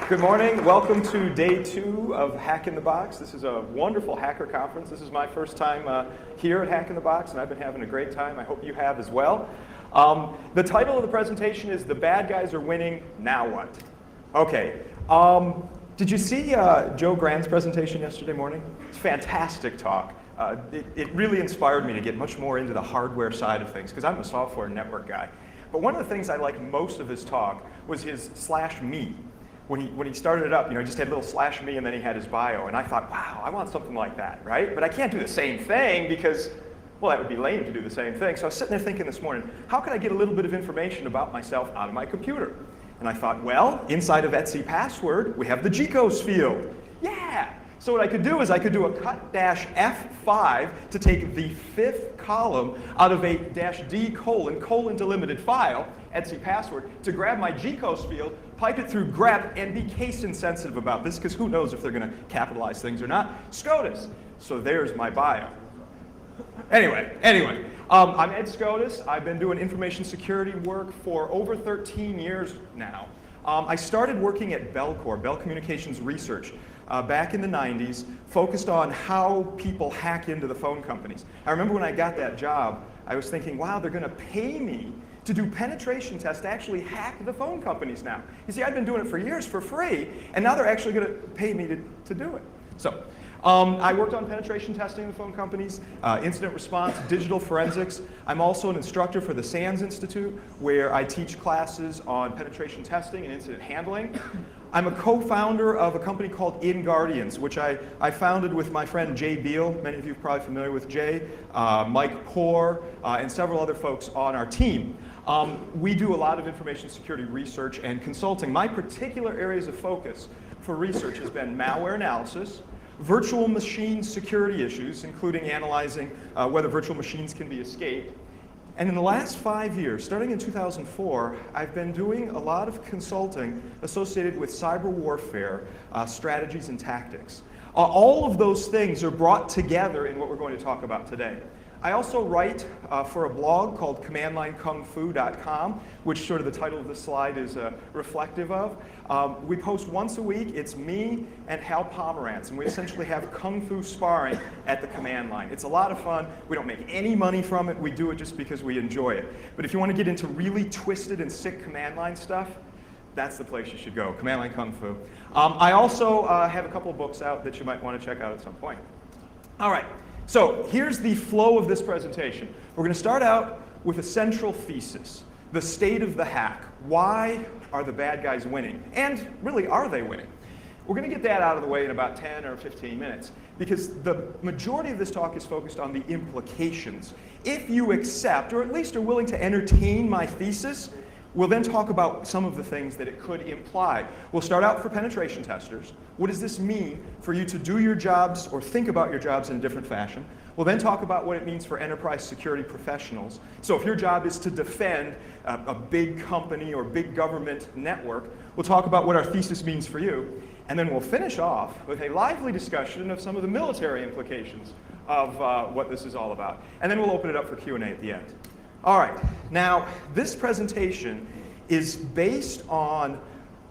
Good morning. Welcome to day 2 of Hack in the Box. This is a wonderful hacker conference. This is my first time here at Hack in the Box, and I've been having a great time. I hope you have as well. The title of the presentation is The Bad Guys Are Winning, Now What? Okay. Did you see Joe Grand's presentation yesterday morning? It's a fantastic talk. It really inspired me to get much more into the hardware side of things, because I'm a software network guy. But one of the things I liked most of his talk was his /me. When he started it up, he just had a little /me and then he had his bio. And I thought, wow, I want something like that, right? But I can't do the same thing because, well, that would be lame to do the same thing. So I was sitting there thinking this morning, how can I get a little bit of information about myself out of my computer? And I thought, well, inside of Etsy password, we have the GCOS field. Yeah! So what I could do is I could do a cut-F5 to take the 5th column out of a -D : delimited file, Etsy password, to grab my GCOS field, pipe it through grep, and be case insensitive about this, because who knows if they're going to capitalize things or not. Skoudis. So there's my bio. Anyway, I'm Ed Skoudis. I've been doing information security work for over 13 years now. I started working at Bell Communications Research, back in the 90s, focused on how people hack into the phone companies. I remember when I got that job, I was thinking, wow, they're going to pay me to do penetration tests to actually hack the phone companies now. You see, I've been doing it for years for free, and now they're actually going to pay me to do it. So I worked on penetration testing in the phone companies, incident response, digital forensics. I'm also an instructor for the SANS Institute, where I teach classes on penetration testing and incident handling. I'm a co-founder of a company called InGuardians, which I founded with my friend Jay Beal. Many of you are probably familiar with Jay, Mike Poor, and several other folks on our team. We do a lot of information security research and consulting. My particular areas of focus for research has been malware analysis, virtual machine security issues, including analyzing whether virtual machines can be escaped. And in the last 5 years, starting in 2004, I've been doing a lot of consulting associated with cyber warfare strategies and tactics. All of those things are brought together in what we're going to talk about today. I also write for a blog called commandlinekungfu.com, which sort of the title of the slide is reflective of. We post once a week. It's me and Hal Pomerantz, and we essentially have kung fu sparring at the command line. It's a lot of fun. We don't make any money from it. We do it just because we enjoy it. But if you want to get into really twisted and sick command line stuff, that's the place you should go, Command Line Kung Fu. I also have a couple of books out that you might want to check out at some point. All right. So here's the flow of this presentation. We're going to start out with a central thesis, the state of the hack. Why are the bad guys winning? And really, are they winning? We're going to get that out of the way in about 10 or 15 minutes, because the majority of this talk is focused on the implications. If you accept, or at least are willing to entertain my thesis, we'll then talk about some of the things that it could imply. We'll start out for penetration testers. What does this mean for you to do your jobs or think about your jobs in a different fashion? We'll then talk about what it means for enterprise security professionals. So if your job is to defend a big company or big government network, we'll talk about what our thesis means for you. And then we'll finish off with a lively discussion of some of the military implications of what this is all about. And then we'll open it up for Q&A at the end. All right, now this presentation is based on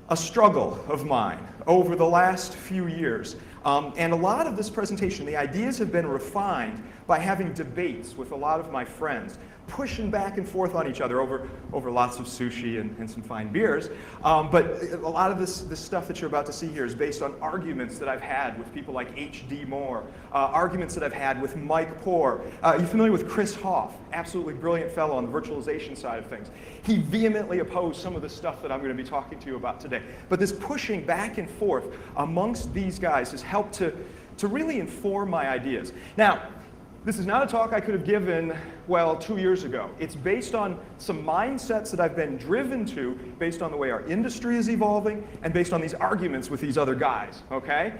a struggle of mine over the last few years. And a lot of this presentation, the ideas have been refined by having debates with a lot of my friends, pushing back and forth on each other over lots of sushi and some fine beers. But a lot of this stuff that you're about to see here is based on arguments that I've had with people like H.D. Moore, arguments that I've had with Mike Poor. You're familiar with Chris Hoff, absolutely brilliant fellow on the virtualization side of things. He vehemently opposed some of the stuff that I'm going to be talking to you about today. But this pushing back and forth amongst these guys has helped to really inform my ideas. Now, this is not a talk I could have given, well, 2 years ago. It's based on some mindsets that I've been driven to based on the way our industry is evolving and based on these arguments with these other guys, okay?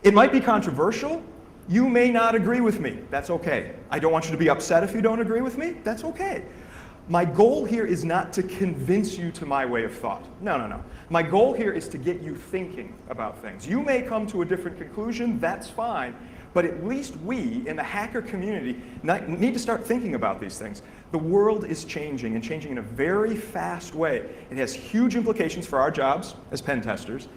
It might be controversial. You may not agree with me. That's okay. I don't want you to be upset if you don't agree with me. That's okay. My goal here is not to convince you to my way of thought. No. My goal here is to get you thinking about things. You may come to a different conclusion. That's fine. But at least we, in the hacker community, need to start thinking about these things. The world is changing, and changing in a very fast way. It has huge implications for our jobs as pen testers.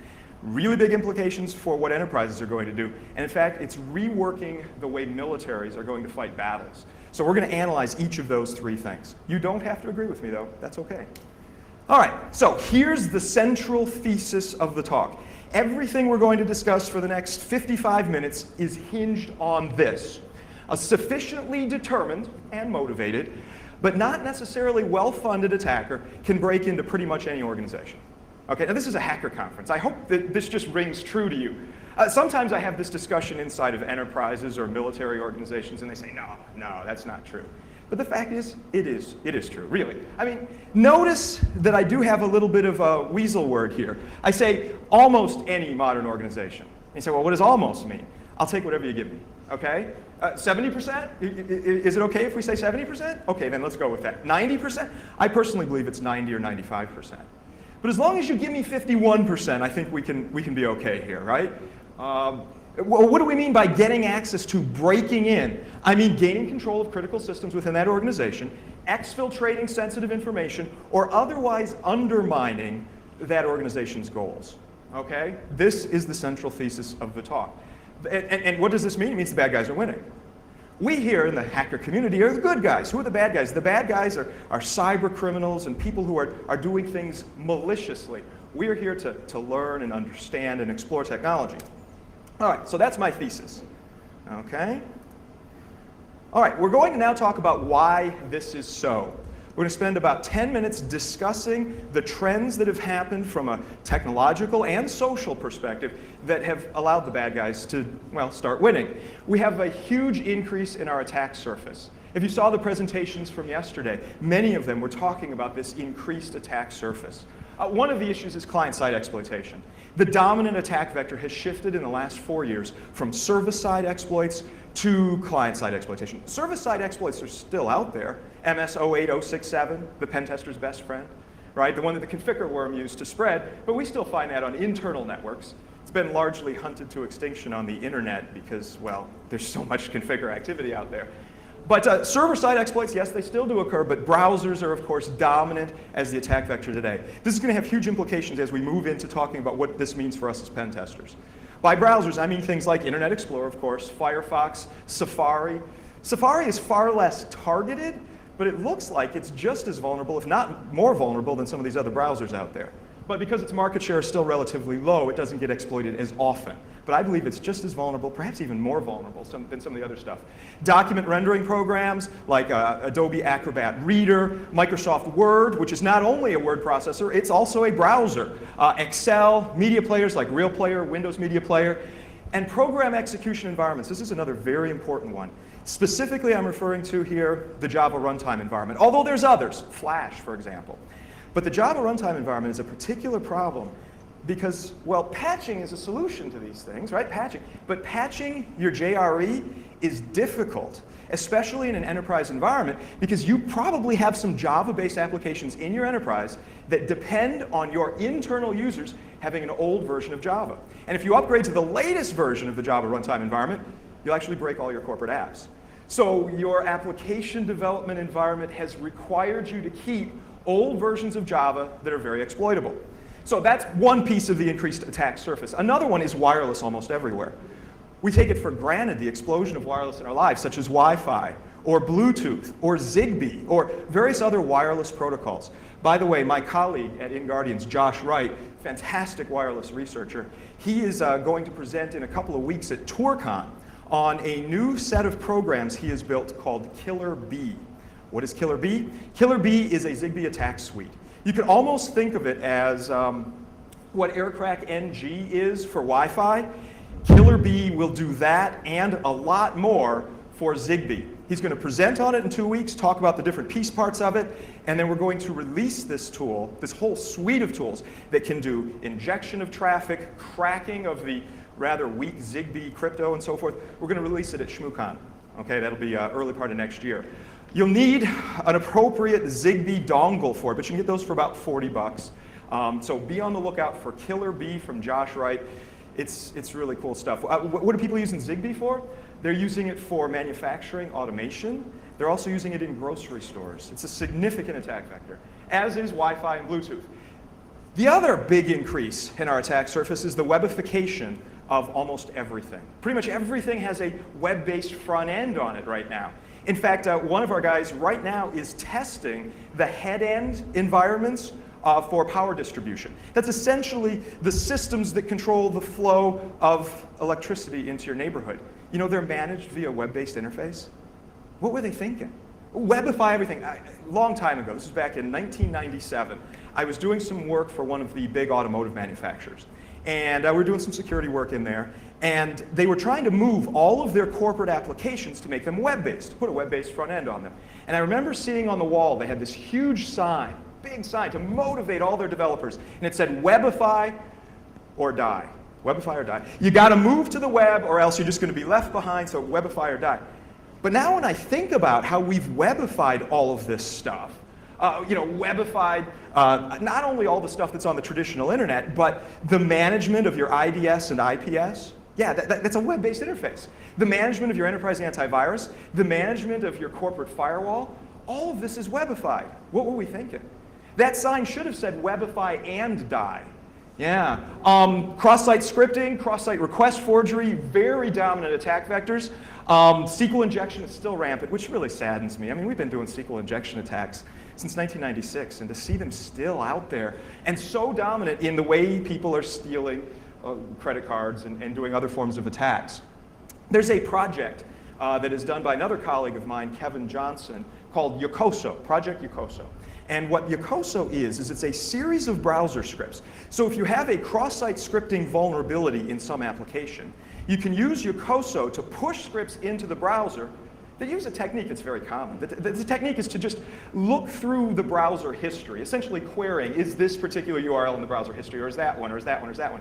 really big implications for what enterprises are going to do. And in fact, it's reworking the way militaries are going to fight battles. So we're going to analyze each of those three things. You don't have to agree with me, though. That's okay. All right, so here's the central thesis of the talk. Everything we're going to discuss for the next 55 minutes is hinged on this. A sufficiently determined and motivated, but not necessarily well-funded attacker can break into pretty much any organization. Okay, now this is a hacker conference. I hope that this just rings true to you. Sometimes I have this discussion inside of enterprises or military organizations, and they say, no, that's not true. But the fact is, it is true, really. I mean, notice that I do have a little bit of a weasel word here. I say almost any modern organization. And you say, well, what does almost mean? I'll take whatever you give me, okay? 70%? Is it okay if we say 70%? Okay, then let's go with that. 90%? I personally believe it's 90 or 95%. But as long as you give me 51%, I think we can be okay here, right? What do we mean by getting access to breaking in? I mean gaining control of critical systems within that organization, exfiltrating sensitive information, or otherwise undermining that organization's goals. Okay? This is the central thesis of the talk. And what does this mean? It means the bad guys are winning. We here in the hacker community are the good guys. Who are the bad guys? The bad guys are cyber criminals and people who are doing things maliciously. We are here to learn and understand and explore technology. All right, so that's my thesis. Okay? All right, we're going to now talk about why this is so. We're going to spend about 10 minutes discussing the trends that have happened from a technological and social perspective that have allowed the bad guys to, well, start winning. We have a huge increase in our attack surface. If you saw the presentations from yesterday, many of them were talking about this increased attack surface. One of the issues is client-side exploitation. The dominant attack vector has shifted in the last 4 years from server-side exploits to client-side exploitation. Server-side exploits are still out there. MS-08067, the pen tester's best friend, right? The one that the configure worm used to spread, but we still find that on internal networks. It's been largely hunted to extinction on the internet because, well, there's so much configure activity out there. But server-side exploits, yes, they still do occur, but browsers are, of course, dominant as the attack vector today. This is going to have huge implications as we move into talking about what this means for us as pen testers. By browsers, I mean things like Internet Explorer, of course, Firefox, Safari. Safari is far less targeted, but it looks like it's just as vulnerable, if not more vulnerable, than some of these other browsers out there. But because its market share is still relatively low, it doesn't get exploited as often. But I believe it's just as vulnerable, perhaps even more vulnerable than some of the other stuff. Document rendering programs like Adobe Acrobat Reader, Microsoft Word, which is not only a word processor, it's also a browser. Excel, media players like Real Player, Windows Media Player, and program execution environments. This is another very important one. Specifically, I'm referring to here the Java runtime environment, although there's others, Flash, for example. But the Java runtime environment is a particular problem because, well, patching is a solution to these things, right? Patching. But patching your JRE is difficult, especially in an enterprise environment, because you probably have some Java-based applications in your enterprise that depend on your internal users having an old version of Java. And if you upgrade to the latest version of the Java runtime environment, you'll actually break all your corporate apps. So your application development environment has required you to keep old versions of Java that are very exploitable. So that's one piece of the increased attack surface. Another one is wireless almost everywhere. We take it for granted the explosion of wireless in our lives, such as Wi-Fi, or Bluetooth, or Zigbee, or various other wireless protocols. By the way, my colleague at InGuardians, Josh Wright, fantastic wireless researcher, he is going to present in a couple of weeks at TourCon on a new set of programs he has built called Killer Bee. What is Killer Bee? Killer Bee is a Zigbee attack suite. You can almost think of it as what Aircrack NG is for Wi-Fi. Killer Bee will do that and a lot more for Zigbee. He's going to present on it in 2 weeks, talk about the different piece parts of it, and then we're going to release this tool, this whole suite of tools that can do injection of traffic, cracking of the rather weak Zigbee crypto and so forth. We're going to release it at ShmooCon. Okay, that'll be early part of next year. You'll need an appropriate Zigbee dongle for it, but you can get those for about 40 bucks. So be on the lookout for Killer Bee from Josh Wright. It's really cool stuff. What are people using Zigbee for? They're using it for manufacturing automation. They're also using it in grocery stores. It's a significant attack vector, as is Wi-Fi and Bluetooth. The other big increase in our attack surface is the webification of almost everything. Pretty much everything has a web-based front end on it right now. In fact, one of our guys right now is testing the head-end environments for power distribution. That's essentially the systems that control the flow of electricity into your neighborhood. You know, they're managed via web-based interface. What were they thinking? Webify everything. A long time ago, this was back in 1997, I was doing some work for one of the big automotive manufacturers. And we were doing some security work in there. And they were trying to move all of their corporate applications to make them web-based, to put a web-based front end on them. And I remember seeing on the wall, they had this huge sign, big sign, to motivate all their developers. And it said, Webify or die. Webify or die. You got to move to the web or else you're just going to be left behind, so Webify or die. But now when I think about how we've webified all of this stuff, webified not only all the stuff that's on the traditional internet, but the management of your IDS and IPS. Yeah, that's a web-based interface. The management of your enterprise antivirus, the management of your corporate firewall, all of this is webified. What were we thinking? That sign should have said Webify and die. Yeah. Cross-site scripting, cross-site request forgery, very dominant attack vectors. SQL injection is still rampant, which really saddens me. I mean, we've been doing SQL injection attacks since 1996, and to see them still out there and so dominant in the way people are stealing credit cards and doing other forms of attacks. There's a project that is done by another colleague of mine, Kevin Johnson, called Yokoso, Project Yokoso. And what Yokoso is it's a series of browser scripts. So if you have a cross-site scripting vulnerability in some application, you can use Yokoso to push scripts into the browser. They use a technique that's very common. The technique is to just look through the browser history, essentially querying, is this particular URL in the browser history, or is that one, or is that one, or is that one?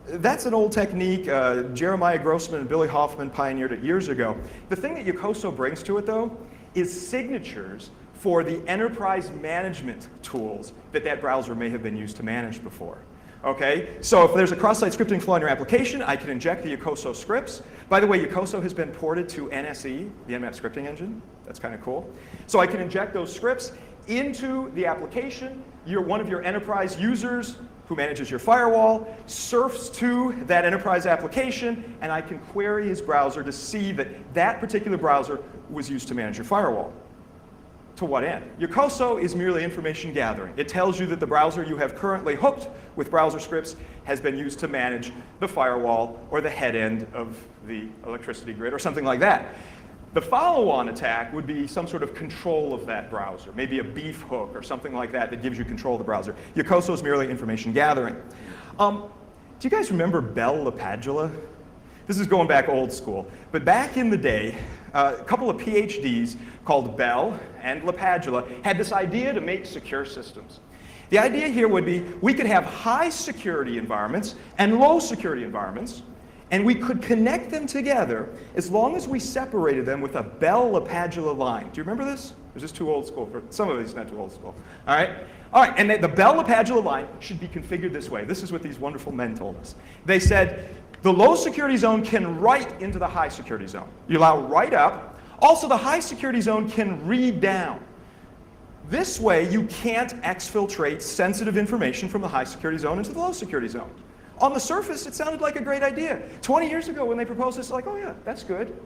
That's an old technique. Jeremiah Grossman and Billy Hoffman pioneered it years ago. The thing that Yokoso brings to it, though, is signatures for the enterprise management tools that browser may have been used to manage before. Okay, so if there's a cross-site scripting flaw in your application, I can inject the Yokoso scripts. By the way, Yokoso has been ported to NSE, the Nmap scripting engine. That's kind of cool. So I can inject those scripts into the application. One of your enterprise users who manages your firewall surfs to that enterprise application, and I can query his browser to see that particular browser was used to manage your firewall. To what end? Yokoso is merely information gathering. It tells you that the browser you have currently hooked with browser scripts has been used to manage the firewall or the head end of the electricity grid or something like that. The follow-on attack would be some sort of control of that browser, maybe a beef hook or something like that gives you control of the browser. Yokoso is merely information gathering. Do you guys remember Bell LaPadula? This is going back old school. But back in the day, a couple of PhDs called Bell and LaPadula had this idea to make secure systems. The idea here would be we could have high security environments and low security environments, and we could connect them together as long as we separated them with a Bell LaPadula line. Do you remember this? Or is this too old school? For some of these, not too old school. All right, and the Bell LaPadula line should be configured this way. This is what these wonderful men told us. They said, the low security zone can write into the high security zone. You allow write up. Also, the high security zone can read down. This way, you can't exfiltrate sensitive information from the high security zone into the low security zone. On the surface, it sounded like a great idea. 20 years ago, when they proposed this, like, oh yeah, that's good.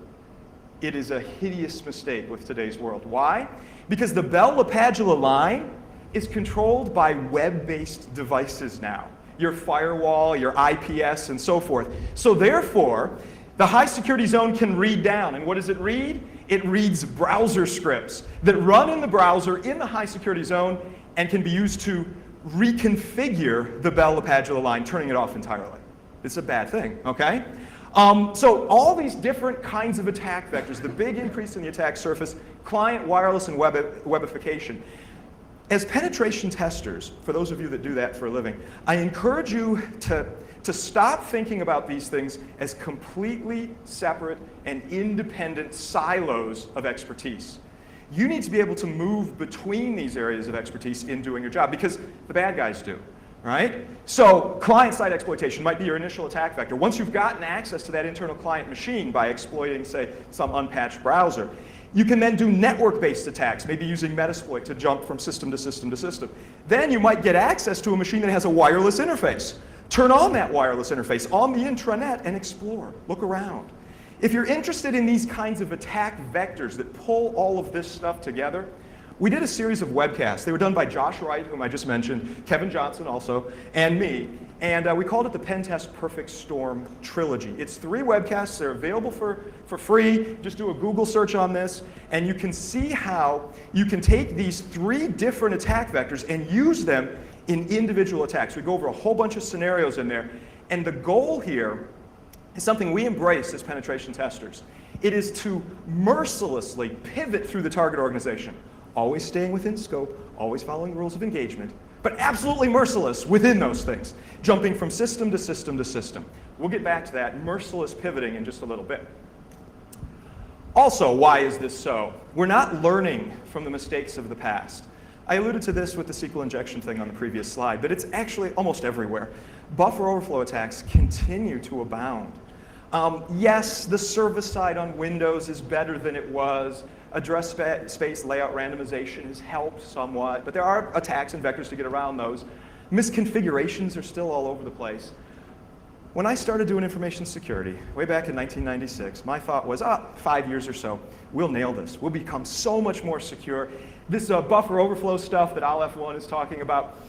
It is a hideous mistake with today's world. Why? Because the Bell LaPadula line is controlled by web-based devices now. Your firewall, your IPS, and so forth. So therefore, the high security zone can read down. And what does it read? It reads browser scripts that run in the browser in the high security zone and can be used to reconfigure the Bell LaPadula line, turning it off entirely. It's a bad thing, okay? So all these different kinds of attack vectors, the big increase in the attack surface, client, wireless, and webification. As penetration testers, for those of you that do that for a living, I encourage you to stop thinking about these things as completely separate and independent silos of expertise. You need to be able to move between these areas of expertise in doing your job, because the bad guys do, right? So client-side exploitation might be your initial attack vector. Once you've gotten access to that internal client machine by exploiting, say, some unpatched browser, You can then do network-based attacks, maybe using Metasploit to jump from system to system to system. Then you might get access to a machine that has a wireless interface. Turn on that wireless interface on the intranet and explore, look around. If you're interested in these kinds of attack vectors that pull all of this stuff together, we did a series of webcasts. They were done by Josh Wright, whom I just mentioned, Kevin Johnson also, and me. And we called it the Pen Test Perfect Storm Trilogy. It's 3 webcasts. They're available for free. Just do a Google search on this, and you can see how you can take these 3 different attack vectors and use them in individual attacks. We go over a whole bunch of scenarios in there. And the goal here is something we embrace as penetration testers. It is to mercilessly pivot through the target organization, always staying within scope, always following the rules of engagement, but absolutely merciless within those things, jumping from system to system to system. We'll get back to that merciless pivoting in just a little bit. Also, why is this so? We're not learning from the mistakes of the past. I alluded to this with the SQL injection thing on the previous slide, but it's actually almost everywhere. Buffer overflow attacks continue to abound. Yes, the service side on Windows is better than it was. Address space layout randomization has helped somewhat, but there are attacks and vectors to get around those. Misconfigurations are still all over the place. When I started doing information security, way back in 1996, my thought was, 5 years or so, we'll nail this. We'll become so much more secure. This buffer overflow stuff that Aleph1 is talking about,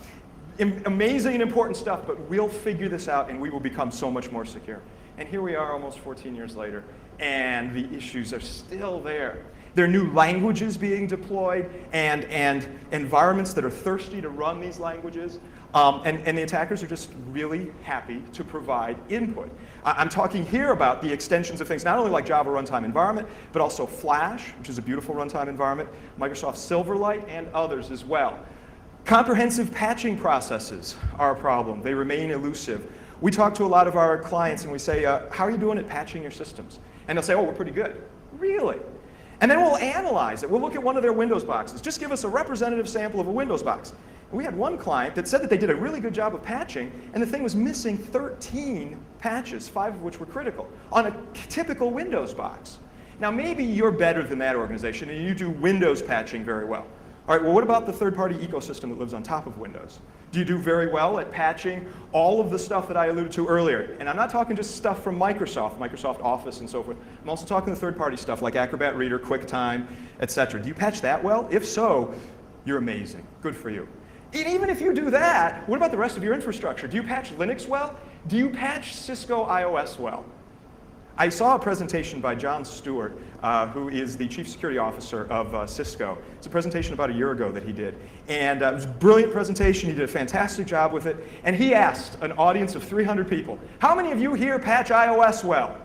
amazing and important stuff, but we'll figure this out and we will become so much more secure. And here we are almost 14 years later, and the issues are still there. There are new languages being deployed and environments that are thirsty to run these languages. And the attackers are just really happy to provide input. I'm talking here about the extensions of things, not only like Java runtime environment, but also Flash, which is a beautiful runtime environment, Microsoft Silverlight, and others as well. Comprehensive patching processes are a problem. They remain elusive. We talk to a lot of our clients and we say, how are you doing at patching your systems? And they'll say, oh, we're pretty good. Really? And then we'll analyze it. We'll look at one of their Windows boxes. Just give us a representative sample of a Windows box. And we had one client that said that they did a really good job of patching, and the thing was missing 13 patches, 5 of which were critical, on a typical Windows box. Now, maybe you're better than that organization, and you do Windows patching very well. All right, well, what about the third-party ecosystem that lives on top of Windows? Do you do very well at patching all of the stuff that I alluded to earlier? And I'm not talking just stuff from Microsoft, Microsoft Office and so forth. I'm also talking the third-party stuff like Acrobat Reader, QuickTime, etc. Do you patch that well? If so, you're amazing. Good for you. And even if you do that, what about the rest of your infrastructure? Do you patch Linux well? Do you patch Cisco iOS well? I saw a presentation by John Stewart, who is the Chief Security Officer of Cisco. It's a presentation about a year ago that he did. And it was a brilliant presentation. He did a fantastic job with it. And he asked an audience of 300 people, how many of you here patch iOS well?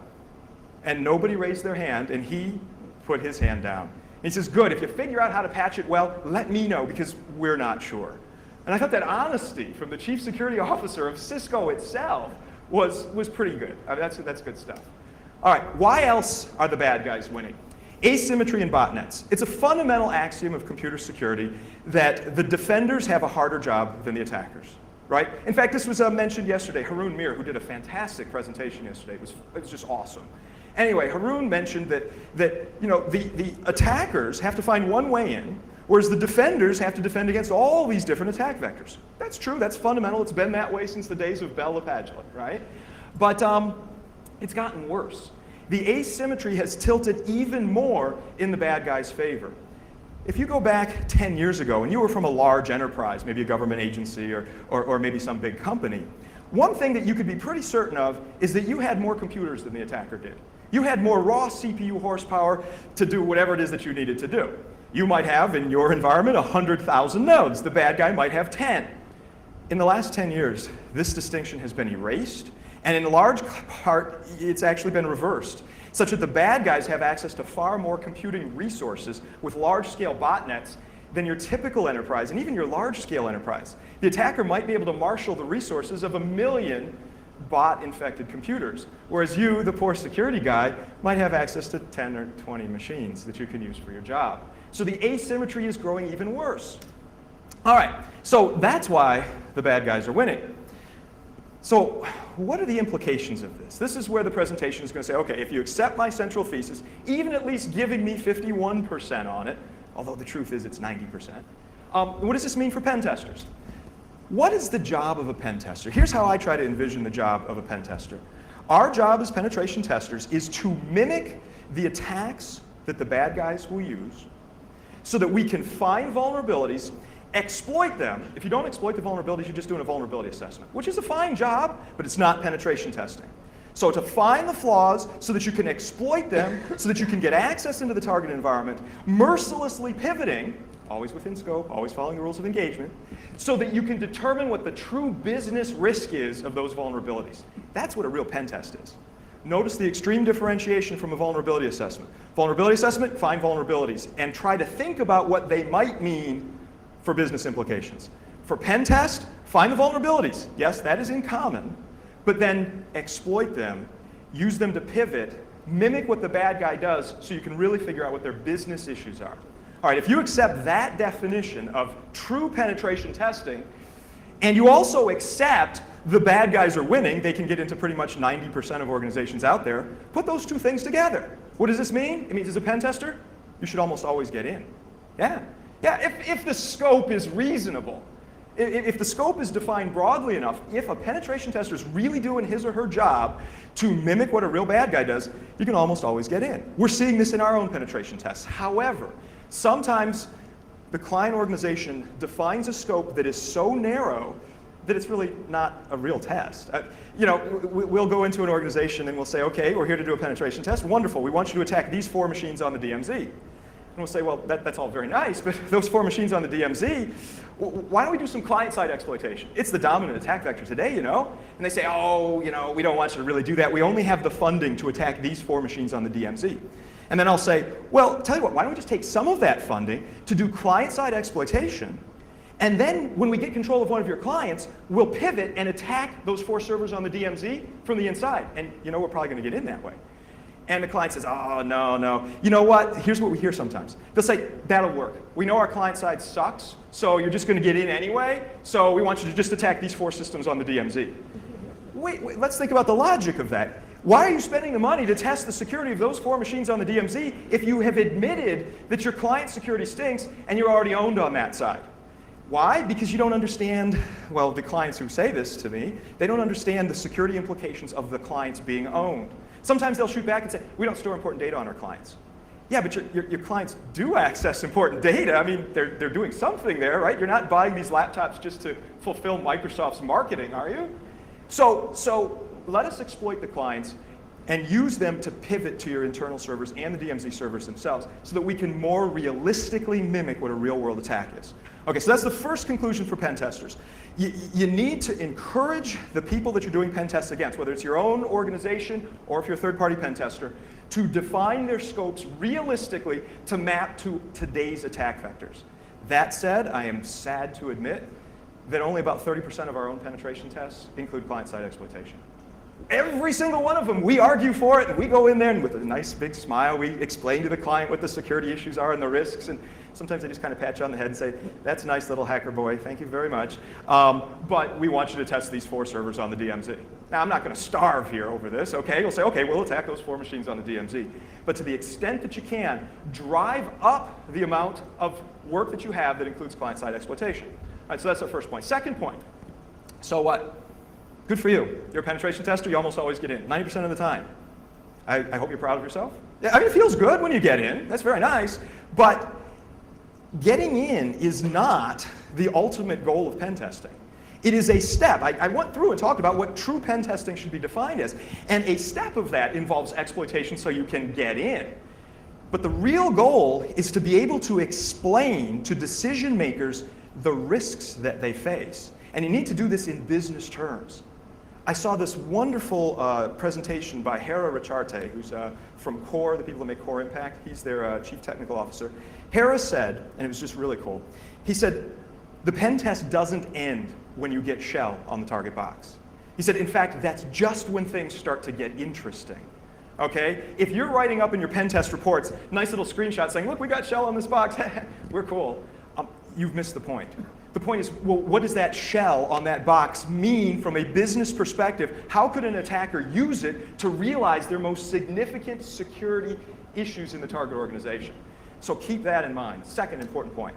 And nobody raised their hand, and he put his hand down. And he says, good, if you figure out how to patch it well, let me know, because we're not sure. And I thought that honesty from the Chief Security Officer of Cisco itself was pretty good. I mean, that's good stuff. All right, why else are the bad guys winning? Asymmetry in botnets. It's a fundamental axiom of computer security that the defenders have a harder job than the attackers, right? In fact, this was mentioned yesterday. Haroon Mir, who did a fantastic presentation yesterday, it was just awesome. Anyway, Haroon mentioned that the attackers have to find one way in, whereas the defenders have to defend against all these different attack vectors. That's true, that's fundamental. It's been that way since the days of Bell LaPadula, right? But it's gotten worse. The asymmetry has tilted even more in the bad guy's favor. If you go back 10 years ago and you were from a large enterprise, maybe a government agency or maybe some big company, one thing that you could be pretty certain of is that you had more computers than the attacker did. You had more raw CPU horsepower to do whatever it is that you needed to do. You might have, in your environment, 100,000 nodes. The bad guy might have 10. In the last 10 years, this distinction has been erased, and in large part, it's actually been reversed, such that the bad guys have access to far more computing resources with large-scale botnets than your typical enterprise, and even your large-scale enterprise. The attacker might be able to marshal the resources of 1 million bot-infected computers, whereas you, the poor security guy, might have access to 10 or 20 machines that you can use for your job. So the asymmetry is growing even worse. All right, so that's why the bad guys are winning. So what are the implications of this? This is where the presentation is going to say, okay, if you accept my central thesis, even at least giving me 51% on it, although the truth is it's 90%, what does this mean for pen testers? What is the job of a pen tester? Here's how I try to envision the job of a pen tester. Our job as penetration testers is to mimic the attacks that the bad guys will use so that we can find vulnerabilities, exploit them. If you don't exploit the vulnerabilities, you're just doing a vulnerability assessment, which is a fine job, but it's not penetration testing. So to find the flaws so that you can exploit them, so that you can get access into the target environment, mercilessly pivoting, always within scope, always following the rules of engagement, so that you can determine what the true business risk is of those vulnerabilities. That's what a real pen test is. Notice the extreme differentiation from a vulnerability assessment. Vulnerability assessment, find vulnerabilities, and try to think about what they might mean for business implications. For pen test, find the vulnerabilities. Yes, that is in common, but then exploit them, use them to pivot, mimic what the bad guy does so you can really figure out what their business issues are. All right, if you accept that definition of true penetration testing, and you also accept the bad guys are winning, they can get into pretty much 90% of organizations out there, put those two things together. What does this mean? It means as a pen tester, you should almost always get in. Yeah, if the scope is reasonable, if the scope is defined broadly enough, if a penetration tester is really doing his or her job to mimic what a real bad guy does, you can almost always get in. We're seeing this in our own penetration tests. However, sometimes the client organization defines a scope that is so narrow that it's really not a real test. We'll go into an organization and we'll say, okay, we're here to do a penetration test. Wonderful, we want you to attack these 4 machines on the DMZ. And we'll say, well, that's all very nice, but those 4 machines on the DMZ, why don't we do some client-side exploitation? It's the dominant attack vector today, you know? And they say, oh, we don't want you to really do that. We only have the funding to attack these 4 machines on the DMZ. And then I'll say, well, tell you what, why don't we just take some of that funding to do client-side exploitation, and then when we get control of one of your clients, we'll pivot and attack those 4 servers on the DMZ from the inside. And we're probably going to get in that way. And the client says, oh, no. You know what? Here's what we hear sometimes. They'll say, that'll work. We know our client side sucks, so you're just going to get in anyway, so we want you to just attack these 4 systems on the DMZ. Wait, let's think about the logic of that. Why are you spending the money to test the security of those 4 machines on the DMZ if you have admitted that your client security stinks and you're already owned on that side? Why? Because you don't understand, well, the clients who say this to me, they don't understand the security implications of the clients being owned. Sometimes they'll shoot back and say, we don't store important data on our clients. Yeah, but your clients do access important data. I mean, they're doing something there, right? You're not buying these laptops just to fulfill Microsoft's marketing, are you? So let us exploit the clients and use them to pivot to your internal servers and the DMZ servers themselves so that we can more realistically mimic what a real-world attack is. Okay, so that's the first conclusion for pen testers. You need to encourage the people that you're doing pen tests against, whether it's your own organization or if you're a third-party pen tester, to define their scopes realistically to map to today's attack vectors. That said, I am sad to admit that only about 30% of our own penetration tests include client-side exploitation. Every single one of them, we argue for it, and we go in there and with a nice big smile, we explain to the client what the security issues are and the risks, and sometimes they just kind of pat you on the head and say, that's a nice little hacker boy, thank you very much, but we want you to test these 4 servers on the DMZ. Now, I'm not going to starve here over this, okay? You'll say, okay, we'll attack those 4 machines on the DMZ. But to the extent that you can, drive up the amount of work that you have that includes client-side exploitation. All right, so that's our first point. Second point, so what? Good for you. You're a penetration tester, you almost always get in, 90% of the time. I hope you're proud of yourself. Yeah, I mean, it feels good when you get in. That's very nice. But getting in is not the ultimate goal of pen testing. It is a step. I went through and talked about what true pen testing should be defined as. And a step of that involves exploitation so you can get in. But the real goal is to be able to explain to decision makers the risks that they face. And you need to do this in business terms. I saw this wonderful presentation by Hera Richarte, who's from Core, the people that make Core Impact. He's their chief technical officer. Hera said, and it was just really cool, he said, the pen test doesn't end when you get shell on the target box. He said, in fact, that's just when things start to get interesting. Okay? If you're writing up in your pen test reports, nice little screenshot saying, look, we got shell on this box, we're cool, you've missed the point. The point is, well, what does that shell on that box mean from a business perspective? How could an attacker use it to realize their most significant security issues in the target organization? So keep that in mind. Second important point.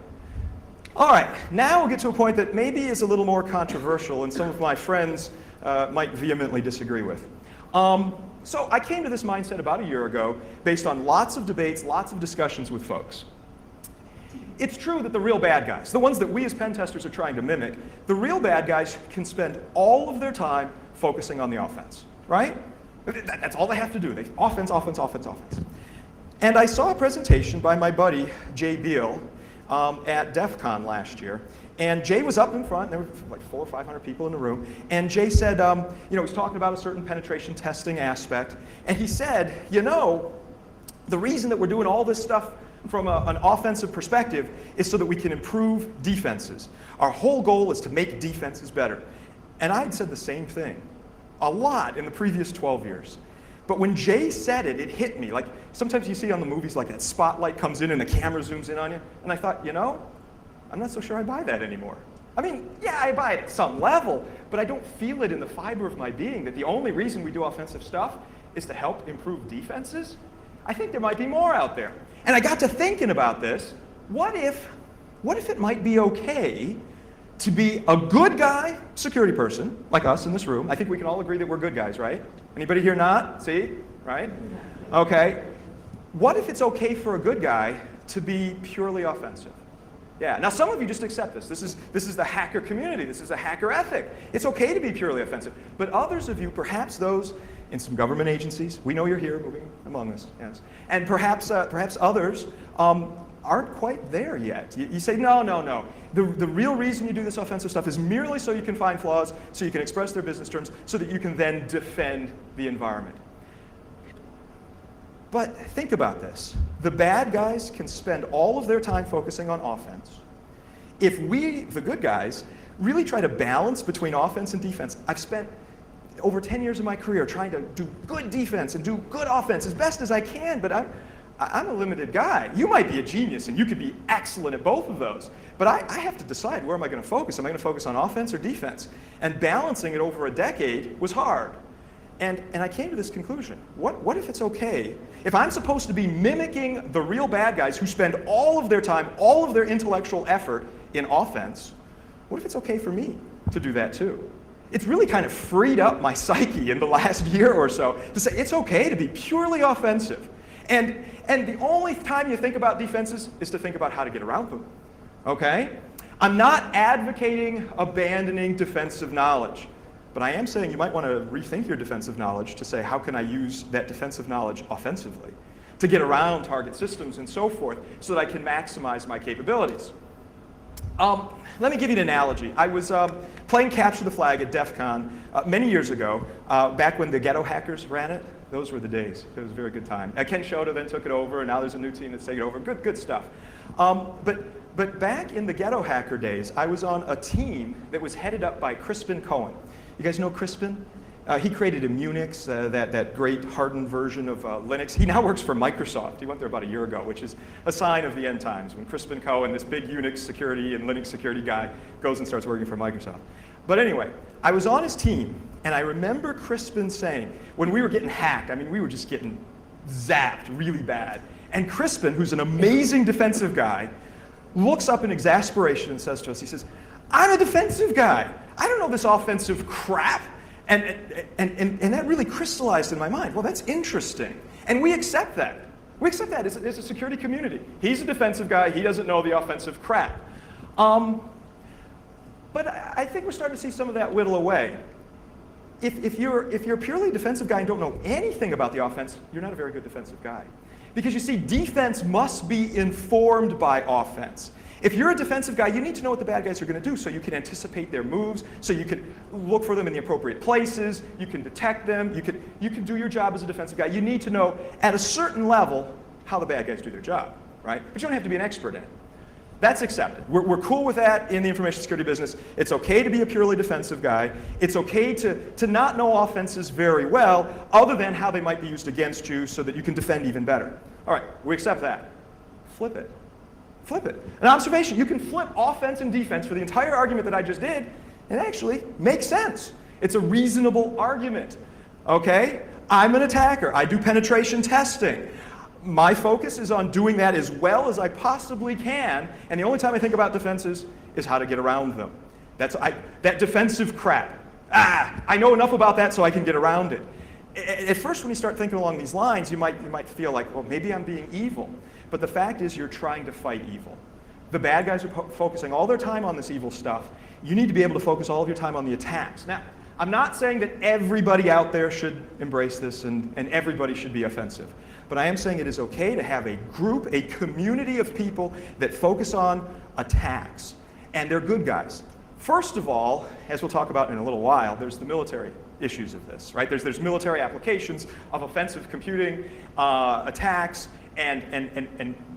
All right, now we'll get to a point that maybe is a little more controversial and some of my friends might vehemently disagree with. So I came to this mindset about a year ago based on lots of debates, lots of discussions with folks. It's true that the real bad guys, the ones that we as pen testers are trying to mimic, the real bad guys can spend all of their time focusing on the offense, right? That's all they have to do. Offense, offense, offense, offense. And I saw a presentation by my buddy, Jay Beal, at DEF CON last year. And Jay was up in front, there were like 400 or 500 people in the room, and Jay said, he was talking about a certain penetration testing aspect, and he said, the reason that we're doing all this stuff from an offensive perspective is so that we can improve defenses. Our whole goal is to make defenses better. And I had said the same thing a lot in the previous 12 years. But when Jay said it, it hit me. Like sometimes you see on the movies like that spotlight comes in and the camera zooms in on you. And I thought, I'm not so sure I buy that anymore. I mean, yeah, I buy it at some level, but I don't feel it in the fiber of my being that the only reason we do offensive stuff is to help improve defenses. I think there might be more out there. And I got to thinking about this. What if it might be okay to be a good guy security person, like us in this room? I think we can all agree that we're good guys, right? Anybody here not? See? Right? Okay. What if it's okay for a good guy to be purely offensive? Yeah. Now some of you just accept this. This is the hacker community. This is a hacker ethic. It's okay to be purely offensive. But others of you, perhaps those in some government agencies, we know you're here moving among us, yes. And perhaps others aren't quite there yet. You say, no. The real reason you do this offensive stuff is merely so you can find flaws, so you can express their business terms, so that you can then defend the environment. But think about this. The bad guys can spend all of their time focusing on offense. If we, the good guys, really try to balance between offense and defense, I've spent over 10 years of my career trying to do good defense and do good offense as best as I can, but I'm a limited guy. You might be a genius and you could be excellent at both of those, but I have to decide where am I going to focus. Am I going to focus on offense or defense? And balancing it over a decade was hard. And I came to this conclusion. What if it's okay? If I'm supposed to be mimicking the real bad guys who spend all of their time, all of their intellectual effort in offense, what if it's okay for me to do that too? It's really kind of freed up my psyche in the last year or so to say it's okay to be purely offensive. And the only time you think about defenses is to think about how to get around them. Okay? I'm not advocating abandoning defensive knowledge, but I am saying you might want to rethink your defensive knowledge to say how can I use that defensive knowledge offensively to get around target systems and so forth so that I can maximize my capabilities. Let me give you an analogy. I was playing Capture the Flag at DEF CON many years ago, back when the ghetto hackers ran it. Those were the days. It was a very good time. Ken Shota then took it over, and now there's a new team that's taking it over. Good stuff. But back in the ghetto hacker days, I was on a team that was headed up by Crispin Cohen. You guys know Crispin? He created Immunix, that great hardened version of Linux. He now works for Microsoft. He went there about a year ago, which is a sign of the end times, when Crispin Cohen, this big Unix security and Linux security guy, goes and starts working for Microsoft. But anyway, I was on his team, and I remember Crispin saying, when we were getting hacked, I mean, we were just getting zapped really bad. And Crispin, who's an amazing defensive guy, looks up in exasperation and says to us, he says, I'm a defensive guy. I don't know this offensive crap. And that really crystallized in my mind. Well, that's interesting. And we accept that. We accept that as a security community. He's a defensive guy. He doesn't know the offensive crap. But I think we're starting to see some of that whittle away. If you're purely a defensive guy and don't know anything about the offense, you're not a very good defensive guy. Because you see, defense must be informed by offense. If you're a defensive guy, you need to know what the bad guys are going to do so you can anticipate their moves, so you can look for them in the appropriate places, you can detect them, you can do your job as a defensive guy. You need to know at a certain level how the bad guys do their job, right? But you don't have to be an expert in it. That's accepted. We're cool with that in the information security business. It's okay to be a purely defensive guy. It's okay to not know offenses very well, other than how they might be used against you so that you can defend even better. All right, we accept that. Flip it. Flip it. An observation, you can flip offense and defense for the entire argument that I just did, and it actually makes sense. It's a reasonable argument, okay? I'm an attacker. I do penetration testing. My focus is on doing that as well as I possibly can, and the only time I think about defenses is how to get around them. That defensive crap. I know enough about that so I can get around it. At first, when you start thinking along these lines, you might feel like, well, maybe I'm being evil. But the fact is, you're trying to fight evil. The bad guys are focusing all their time on this evil stuff. You need to be able to focus all of your time on the attacks. Now, I'm not saying that everybody out there should embrace this and everybody should be offensive. But I am saying it is okay to have a group, a community of people that focus on attacks. And they're good guys. First of all, as we'll talk about in a little while, there's the military issues of this, right? There's military applications of offensive computing, attacks, and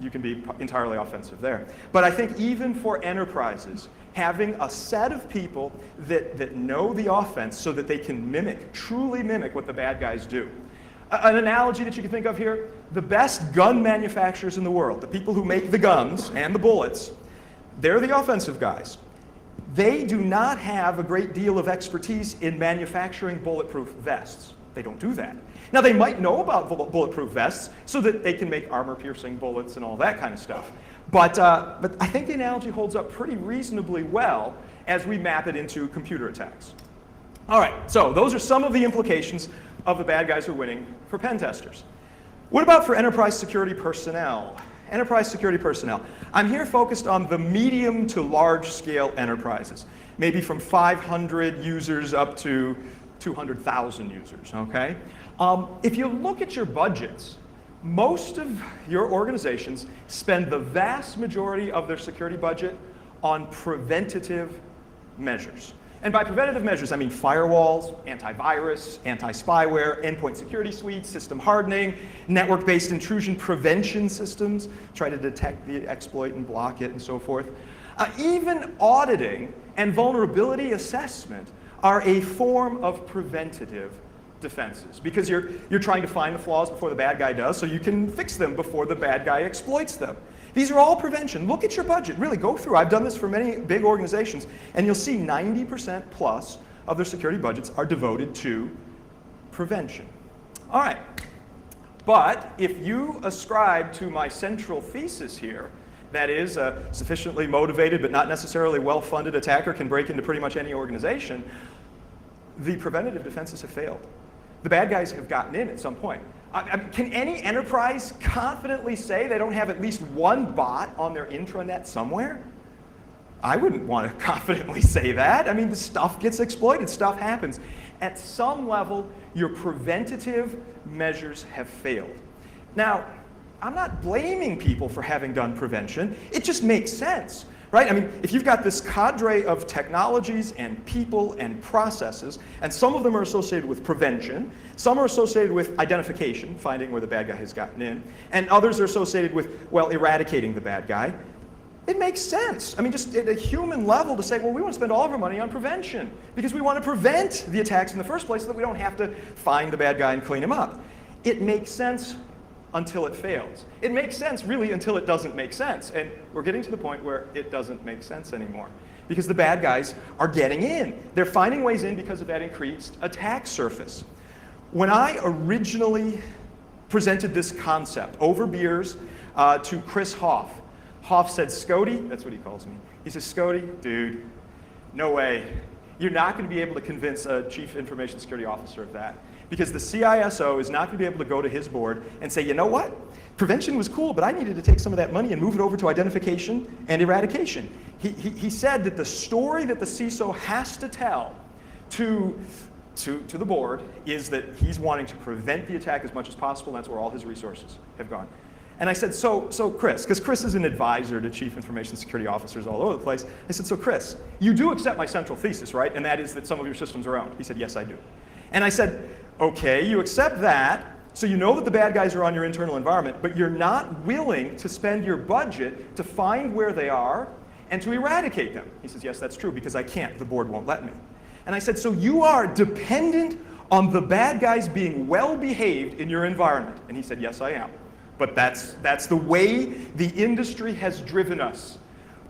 you can be entirely offensive there. But I think even for enterprises, having a set of people that know the offense so that they can truly mimic what the bad guys do. An analogy that you can think of here, the best gun manufacturers in the world, the people who make the guns and the bullets, they're the offensive guys. They do not have a great deal of expertise in manufacturing bulletproof vests. They don't do that. Now, they might know about bulletproof vests so that they can make armor-piercing bullets and all that kind of stuff. But I think the analogy holds up pretty reasonably well as we map it into computer attacks. All right, so those are some of the implications of the bad guys who are winning for pen testers. What about for enterprise security personnel? Enterprise security personnel. I'm here focused on the medium to large scale enterprises, maybe from 500 users up to 200,000 users, okay? If you look at your budgets, most of your organizations spend the vast majority of their security budget on preventative measures. And by preventative measures, I mean firewalls, antivirus, anti-spyware, endpoint security suites, system hardening, network-based intrusion prevention systems, try to detect the exploit and block it and so forth. Even auditing and vulnerability assessment are a form of preventative defenses because you're trying to find the flaws before the bad guy does so you can fix them before the bad guy exploits them. These are all prevention. Look at your budget. Really go through. I've done this for many big organizations, and you'll see 90% plus of their security budgets are devoted to prevention. All right. But if you ascribe to my central thesis here, that is, a sufficiently motivated but not necessarily well-funded attacker can break into pretty much any organization, the preventative defenses have failed. The bad guys have gotten in at some point. Can any enterprise confidently say they don't have at least one bot on their intranet somewhere? I wouldn't want to confidently say that. I mean, the stuff gets exploited, stuff happens. At some level, your preventative measures have failed. Now, I'm not blaming people for having done prevention. It just makes sense. Right? I mean, if you've got this cadre of technologies and people and processes, and some of them are associated with prevention, some are associated with identification, finding where the bad guy has gotten in, and others are associated with, well, eradicating the bad guy, it makes sense. I mean, just at a human level to say, well, we want to spend all of our money on prevention because we want to prevent the attacks in the first place so that we don't have to find the bad guy and clean him up. It makes sense until it fails. It makes sense, really, until it doesn't make sense. And we're getting to the point where it doesn't make sense anymore because the bad guys are getting in. They're finding ways in because of that increased attack surface. When I originally presented this concept over beers to Chris Hoff, Hoff said, Skoudi, that's what he calls me. He says, Skoudi, dude, no way. You're not going to be able to convince a chief information security officer of that. Because the CISO is not going to be able to go to his board and say, you know what? Prevention was cool, but I needed to take some of that money and move it over to identification and eradication. He said that the story that the CISO has to tell to the board is that he's wanting to prevent the attack as much as possible, and that's where all his resources have gone. And I said, so Chris, because Chris is an advisor to chief information security officers all over the place. I said, so Chris, you do accept my central thesis, right? And that is that some of your systems are owned. He said, yes, I do. And I said, okay, you accept that, so you know that the bad guys are on your internal environment, but you're not willing to spend your budget to find where they are and to eradicate them. He says, yes, that's true, because I can't. The board won't let me. And I said, so you are dependent on the bad guys being well behaved in your environment. And he said, yes, I am. but that's the way the industry has driven us.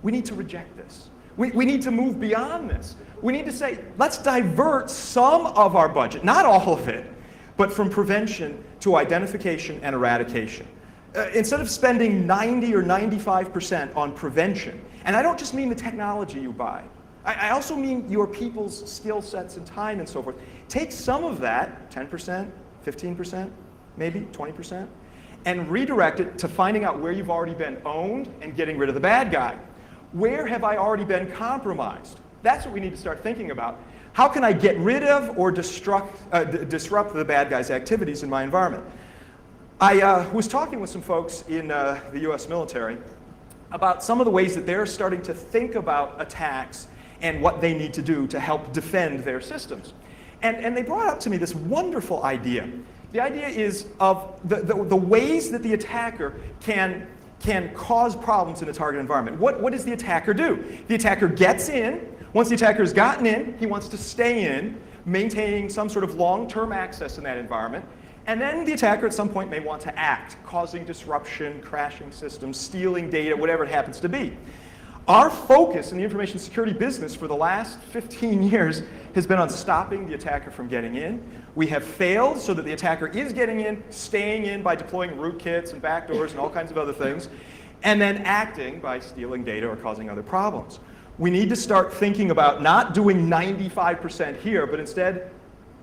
We need to reject this. We need to move beyond this. We need to say, let's divert some of our budget, not all of it, but from prevention to identification and eradication. Instead of spending 90 or 95% on prevention, and I don't just mean the technology you buy, I also mean your people's skill sets and time and so forth. Take some of that, 10%, 15%, maybe 20%, and redirect it to finding out where you've already been owned and getting rid of the bad guy. Where have I already been compromised? That's what we need to start thinking about. How can I get rid of or disrupt the bad guy's activities in my environment? I was talking with some folks in the US military about some of the ways that they're starting to think about attacks and what they need to do to help defend their systems. And they brought up to me this wonderful idea. The idea is of the ways that the attacker can cause problems in a target environment. What does the attacker do? The attacker gets in. Once the attacker has gotten in, he wants to stay in, maintaining some sort of long-term access in that environment. And then the attacker at some point may want to act, causing disruption, crashing systems, stealing data, whatever it happens to be. Our focus in the information security business for the last 15 years has been on stopping the attacker from getting in. We have failed so that the attacker is getting in, staying in by deploying rootkits and backdoors and all kinds of other things, and then acting by stealing data or causing other problems. We need to start thinking about not doing 95% here, but instead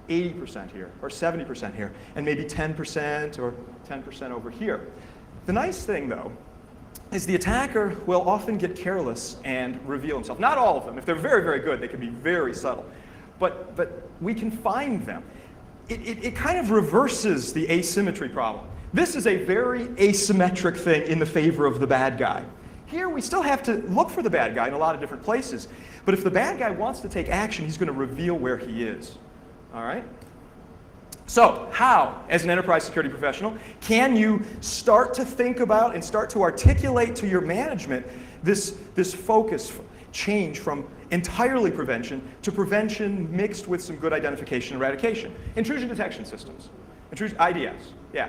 80% here, or 70% here, and maybe 10% or 10% over here. The nice thing, though, is the attacker will often get careless and reveal himself. Not all of them. If they're very, very good, they can be very subtle. But we can find them. It kind of reverses the asymmetry problem. This is a very asymmetric thing in the favor of the bad guy. Here, we still have to look for the bad guy in a lot of different places. But if the bad guy wants to take action, he's going to reveal where he is. All right? So how, as an enterprise security professional, can you start to think about and start to articulate to your management this focus change from entirely prevention to prevention mixed with some good identification and eradication? Intrusion detection systems. IDS. Yeah.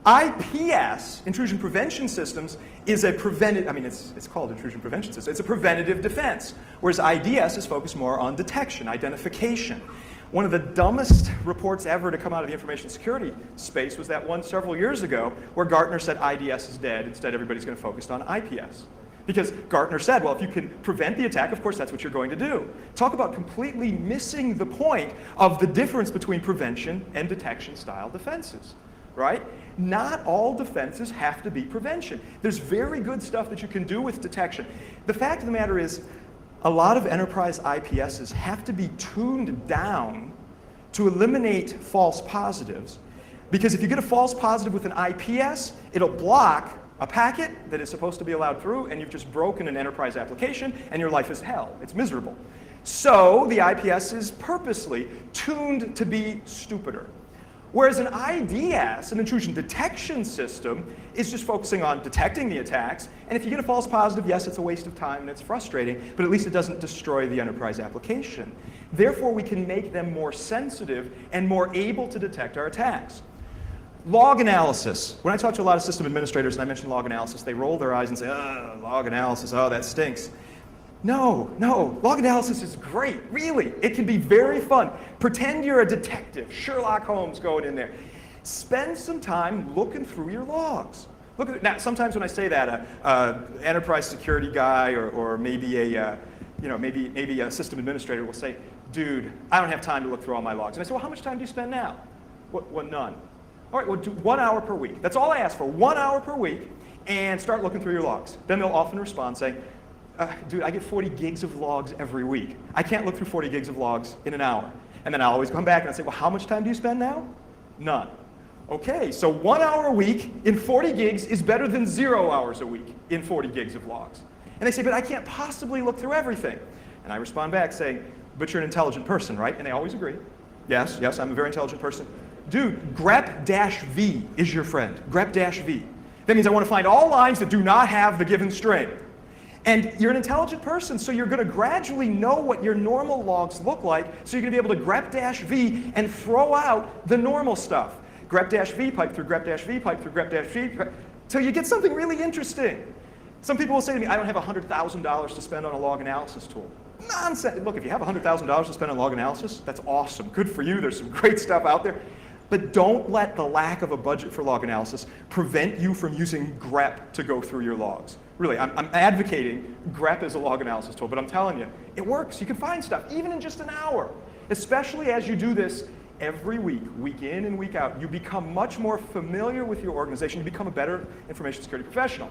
IPS, intrusion prevention systems, is a preventative, it's called intrusion prevention system. It's a preventative defense, whereas IDS is focused more on detection, identification. One of the dumbest reports ever to come out of the information security space was that one several years ago where Gartner said IDS is dead. Instead, everybody's going to focus on IPS. Because Gartner said, well, if you can prevent the attack, of course, that's what you're going to do. Talk about completely missing the point of the difference between prevention and detection style defenses, right? Not all defenses have to be prevention. There's very good stuff that you can do with detection. The fact of the matter is, a lot of enterprise IPSs have to be tuned down to eliminate false positives. Because if you get a false positive with an IPS, it'll block a packet that is supposed to be allowed through, and you've just broken an enterprise application, and your life is hell. It's miserable. So the IPS is purposely tuned to be stupider. Whereas an IDS, an intrusion detection system, is just focusing on detecting the attacks. And if you get a false positive, yes, it's a waste of time and it's frustrating, but at least it doesn't destroy the enterprise application. Therefore, we can make them more sensitive and more able to detect our attacks. Log analysis. When I talk to a lot of system administrators and I mention log analysis, they roll their eyes and say, oh, log analysis, oh, that stinks. No, log analysis is great, really. It can be very fun. Pretend you're a detective, Sherlock Holmes going in there. Spend some time looking through your logs. Look at it. Now, sometimes when I say that, enterprise security guy or maybe maybe a system administrator will say, dude, I don't have time to look through all my logs. And I say, well, how much time do you spend now? Well, none. All right, well, do 1 hour per week. That's all I ask for, 1 hour per week, and start looking through your logs. Then they'll often respond saying, dude, I get 40 gigs of logs every week. I can't look through 40 gigs of logs in an hour. And then I'll always come back and I'll say, well, how much time do you spend now? None. Okay, so 1 hour a week in 40 gigs is better than 0 hours a week in 40 gigs of logs. And they say, but I can't possibly look through everything. And I respond back saying, but you're an intelligent person, right? And they always agree. Yes, I'm a very intelligent person. Dude, grep-v is your friend. Grep-v. That means I want to find all lines that do not have the given string. And you're an intelligent person, so you're going to gradually know what your normal logs look like, so you're going to be able to grep-v and throw out the normal stuff. Grep-v, pipe through grep-v, pipe through grep-v. till you get something really interesting. Some people will say to me, I don't have $100,000 to spend on a log analysis tool. Nonsense. Look, if you have $100,000 to spend on log analysis, that's awesome. Good for you. There's some great stuff out there. But don't let the lack of a budget for log analysis prevent you from using grep to go through your logs. Really, I'm advocating grep as a log analysis tool, but I'm telling you, it works. You can find stuff, even in just an hour. Especially as you do this every week, week in and week out. You become much more familiar with your organization. You become a better information security professional.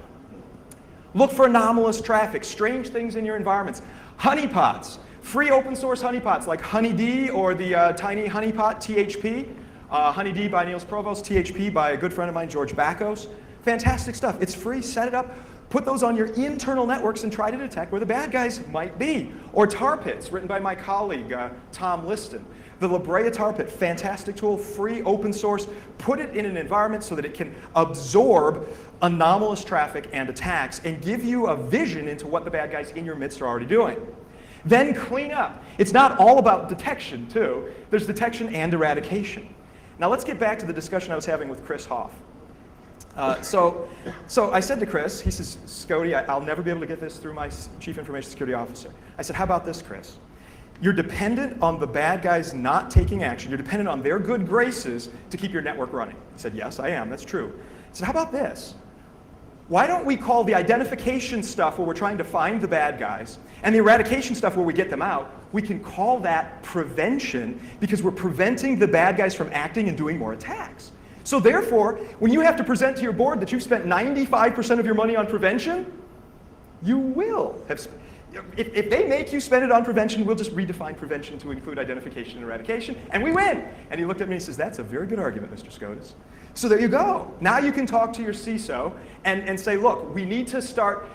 Look for anomalous traffic, strange things in your environments. Honeypots, free open source honeypots like HoneyD or the tiny honeypot, THP. HoneyD by Niels Provost, THP by a good friend of mine, George Bakos. Fantastic stuff. It's free. Set it up. Put those on your internal networks and try to detect where the bad guys might be. Or tar pits, written by my colleague, Tom Liston. The La Brea tar pit, fantastic tool, free, open source. Put it in an environment so that it can absorb anomalous traffic and attacks and give you a vision into what the bad guys in your midst are already doing. Then clean up. It's not all about detection, too. There's detection and eradication. Now let's get back to the discussion I was having with Chris Hoff. So I said to Chris, he says, Skoudi, I'll never be able to get this through my Chief Information Security Officer. I said, how about this, Chris? You're dependent on the bad guys not taking action. You're dependent on their good graces to keep your network running. He said, yes, I am. That's true. I said, how about this? Why don't we call the identification stuff where we're trying to find the bad guys and the eradication stuff where we get them out, we can call that prevention because we're preventing the bad guys from acting and doing more attacks. So therefore, when you have to present to your board that you've spent 95% of your money on prevention, you will have spent. If they make you spend it on prevention, we'll just redefine prevention to include identification and eradication, and we win. And he looked at me and he says, that's a very good argument, Mr. Skoudis. So there you go. Now you can talk to your CISO and say, look, we need to start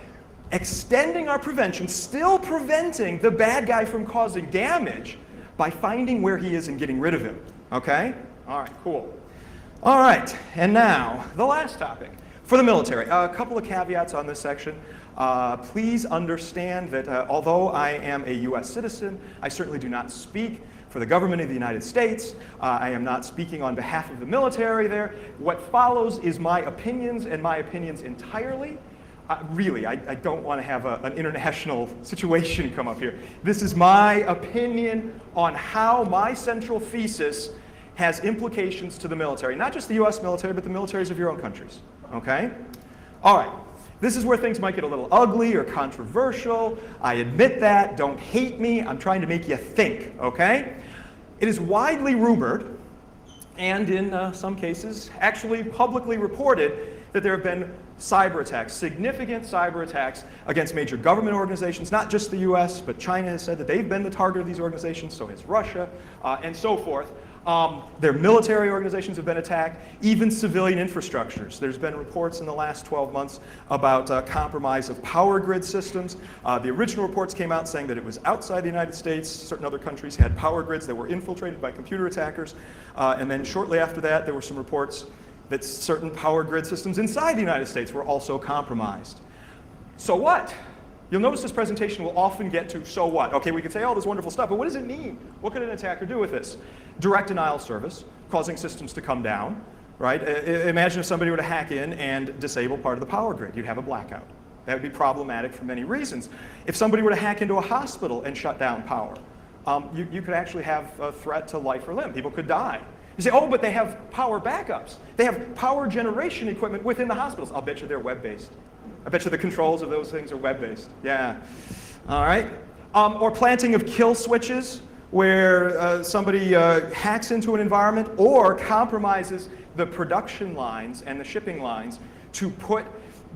extending our prevention, still preventing the bad guy from causing damage by finding where he is and getting rid of him. Okay? All right, cool. All right, and now the last topic. For the military, a couple of caveats on this section. Please understand that although I am a US citizen, I certainly do not speak for the government of the United States. I am not speaking on behalf of the military there. What follows is my opinions and my opinions entirely. Really, I don't want to have an international situation come up here. This is my opinion on how my central thesis has implications to the military. Not just the US military, but the militaries of your own countries. Okay? All right. This is where things might get a little ugly or controversial. I admit that. Don't hate me. I'm trying to make you think, okay? It is widely rumored, and in some cases, actually publicly reported, that there have been cyber attacks, significant cyber attacks against major government organizations, not just the US, but China has said that they've been the target of these organizations, so has Russia, and so forth. Their military organizations have been attacked, even civilian infrastructures. There's been reports in the last 12 months about compromise of power grid systems. The original reports came out saying that it was outside the United States. Certain other countries had power grids that were infiltrated by computer attackers. And then shortly after that, there were some reports that certain power grid systems inside the United States were also compromised. So what? You'll notice this presentation will often get to, so what? Okay, we can say all this wonderful stuff, but what does it mean? What could an attacker do with this? Direct denial service, causing systems to come down, right? Imagine if somebody were to hack in and disable part of the power grid. You'd have a blackout. That would be problematic for many reasons. If somebody were to hack into a hospital and shut down power, you could actually have a threat to life or limb. People could die. You say, oh, but they have power backups. They have power generation equipment within the hospitals. I'll bet you they're web-based. I bet you the controls of those things are web-based. Yeah. All right. Or planting of kill switches, where somebody hacks into an environment or compromises the production lines and the shipping lines to put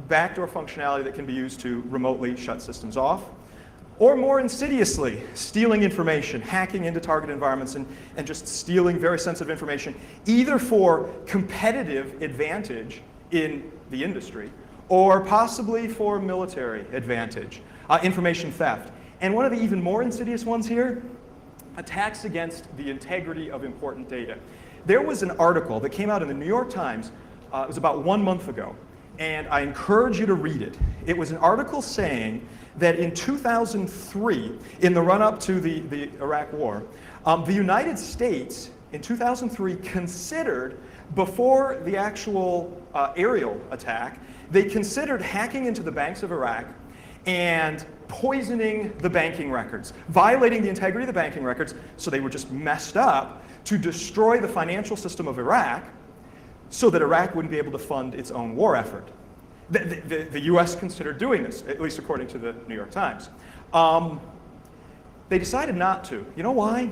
backdoor functionality that can be used to remotely shut systems off. Or more insidiously, stealing information, hacking into target environments and just stealing very sensitive information, either for competitive advantage in the industry or possibly for military advantage, information theft. And one of the even more insidious ones here, attacks against the integrity of important data. There was an article that came out in the New York Times, it was about 1 month ago, and I encourage you to read it. It was an article saying that in 2003, in the run-up to the Iraq War, the United States in 2003 considered before the actual aerial attack, they considered hacking into the banks of Iraq and poisoning the banking records, violating the integrity of the banking records, so they were just messed up to destroy the financial system of Iraq so that Iraq wouldn't be able to fund its own war effort. The US considered doing this, at least according to the New York Times. They decided not to. You know why?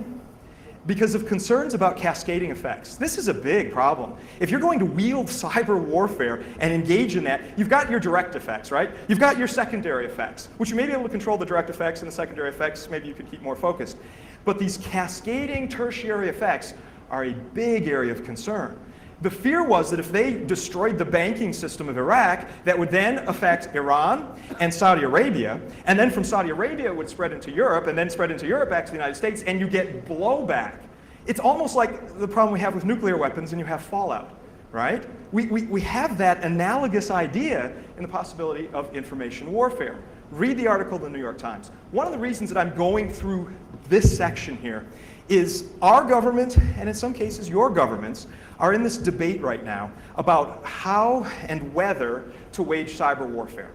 Because of concerns about cascading effects. This is a big problem. If you're going to wield cyber warfare and engage in that, you've got your direct effects, right? You've got your secondary effects, which you may be able to control the direct effects, and the secondary effects, maybe you could keep more focused. But these cascading tertiary effects are a big area of concern. The fear was that if they destroyed the banking system of Iraq, that would then affect Iran and Saudi Arabia, and then from Saudi Arabia it would spread into Europe, and then spread into Europe back to the United States, and you get blowback. It's almost like the problem we have with nuclear weapons, and you have fallout, right? We have that analogous idea in the possibility of information warfare. Read the article in the New York Times. One of the reasons that I'm going through this section here is our government, and in some cases your governments, are in this debate right now about how and whether to wage cyber warfare.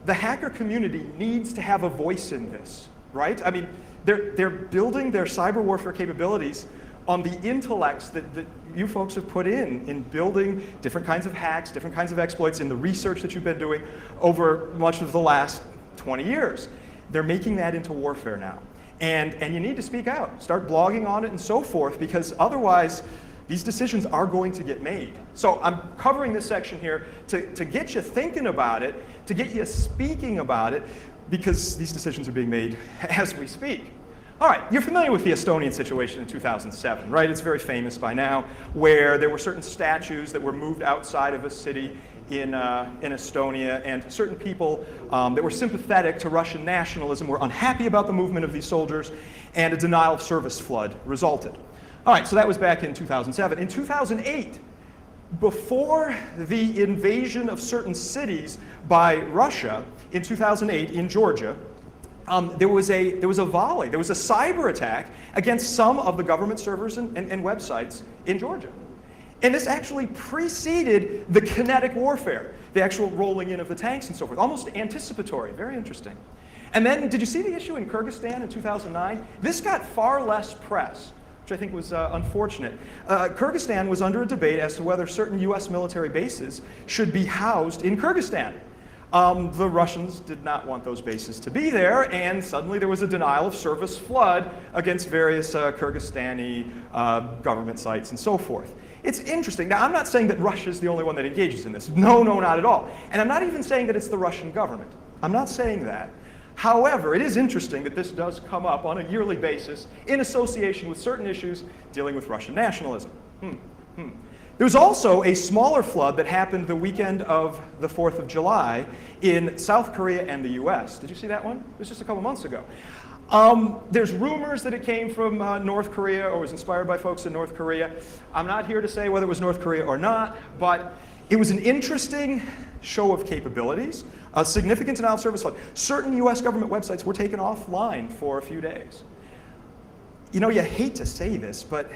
The hacker community needs to have a voice in this, right? I mean, they're building their cyber warfare capabilities on the intellects that you folks have put in building different kinds of hacks, different kinds of exploits, in the research that you've been doing over much of the last 20 years. They're making that into warfare now. And you need to speak out, start blogging on it and so forth, because otherwise these decisions are going to get made. So I'm covering this section here to get you thinking about it, to get you speaking about it, because these decisions are being made as we speak. All right, you're familiar with the Estonian situation in 2007, right? It's very famous by now, where there were certain statues that were moved outside of a city in Estonia, and certain people that were sympathetic to Russian nationalism were unhappy about the movement of these soldiers, and a denial of service flood resulted. All right, so that was back in 2007. In 2008, before the invasion of certain cities by Russia in 2008 in Georgia, there was a volley, there was a cyber attack against some of the government servers and websites in Georgia. And this actually preceded the kinetic warfare, the actual rolling in of the tanks and so forth, almost anticipatory, very interesting. And then, did you see the issue in Kyrgyzstan in 2009? This got far less press, which I think was unfortunate. Kyrgyzstan was under a debate as to whether certain US military bases should be housed in Kyrgyzstan. The Russians did not want those bases to be there, and suddenly there was a denial of service flood against various Kyrgyzstani government sites and so forth. It's interesting. Now, I'm not saying that Russia is the only one that engages in this. No, not at all. And I'm not even saying that it's the Russian government. I'm not saying that. However, it is interesting that this does come up on a yearly basis in association with certain issues dealing with Russian nationalism. There was also a smaller flood that happened the weekend of the 4th of July in South Korea and the US. Did you see that one? It was just a couple months ago. There's rumors that it came from North Korea or was inspired by folks in North Korea. I'm not here to say whether it was North Korea or not, but it was an interesting show of capabilities, a significant denial of service flood. Certain US government websites were taken offline for a few days. You know, you hate to say this, but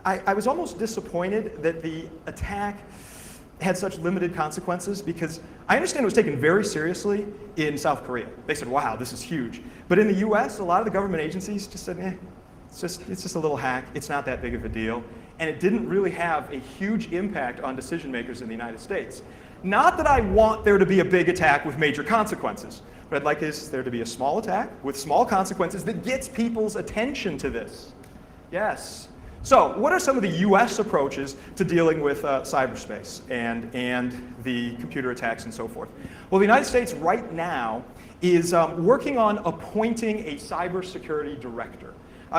I was almost disappointed that the attack had such limited consequences, because I understand it was taken very seriously in South Korea. They said, wow, this is huge. But in the US, a lot of the government agencies just said, it's just a little hack. It's not that big of a deal. And it didn't really have a huge impact on decision makers in the United States. Not that I want there to be a big attack with major consequences, but I'd like there to be a small attack with small consequences that gets people's attention to this. Yes. So what are some of the US approaches to dealing with cyberspace and the computer attacks and so forth? Well, the United States right now is working on appointing a cybersecurity director.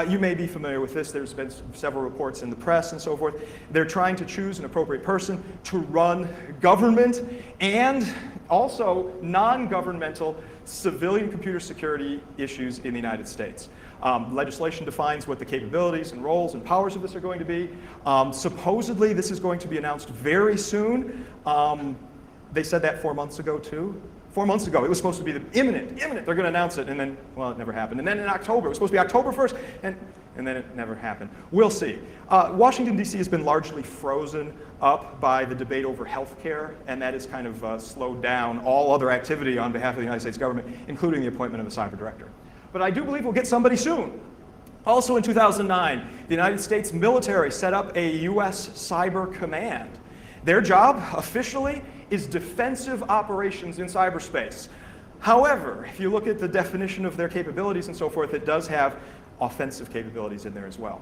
You may be familiar with this. There's been several reports in the press and so forth. They're trying to choose an appropriate person to run government and also non-governmental civilian computer security issues in the United States. Legislation defines what the capabilities and roles and powers of this are going to be. Supposedly, this is going to be announced very soon. They said that 4 months ago, too. 4 months ago, it was supposed to be imminent. They're going to announce it, and then, well, it never happened. And then in October, it was supposed to be October 1st, and and then it never happened. We'll see. Washington, D.C. has been largely frozen up by the debate over health care, and that has kind of slowed down all other activity on behalf of the United States government, including the appointment of a cyber director. But I do believe we'll get somebody soon. Also in 2009, the United States military set up a U.S. Cyber Command. Their job, officially, is defensive operations in cyberspace. However, if you look at the definition of their capabilities and so forth, it does have offensive capabilities in there as well.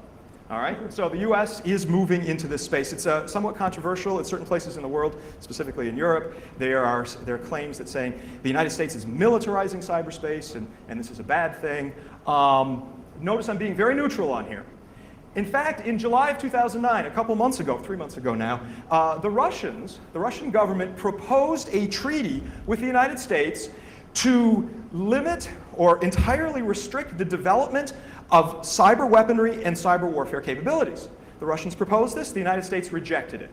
All right, so the U.S. is moving into this space. It's somewhat controversial at certain places in the world, specifically in Europe. There are claims that saying the United States is militarizing cyberspace, and this is a bad thing. Notice I'm being very neutral on here. In fact, in July of 2009, a couple months ago, 3 months ago now, the Russian government proposed a treaty with the United States to limit or entirely restrict the development of cyber weaponry and cyber warfare capabilities. The Russians proposed this, the United States rejected it.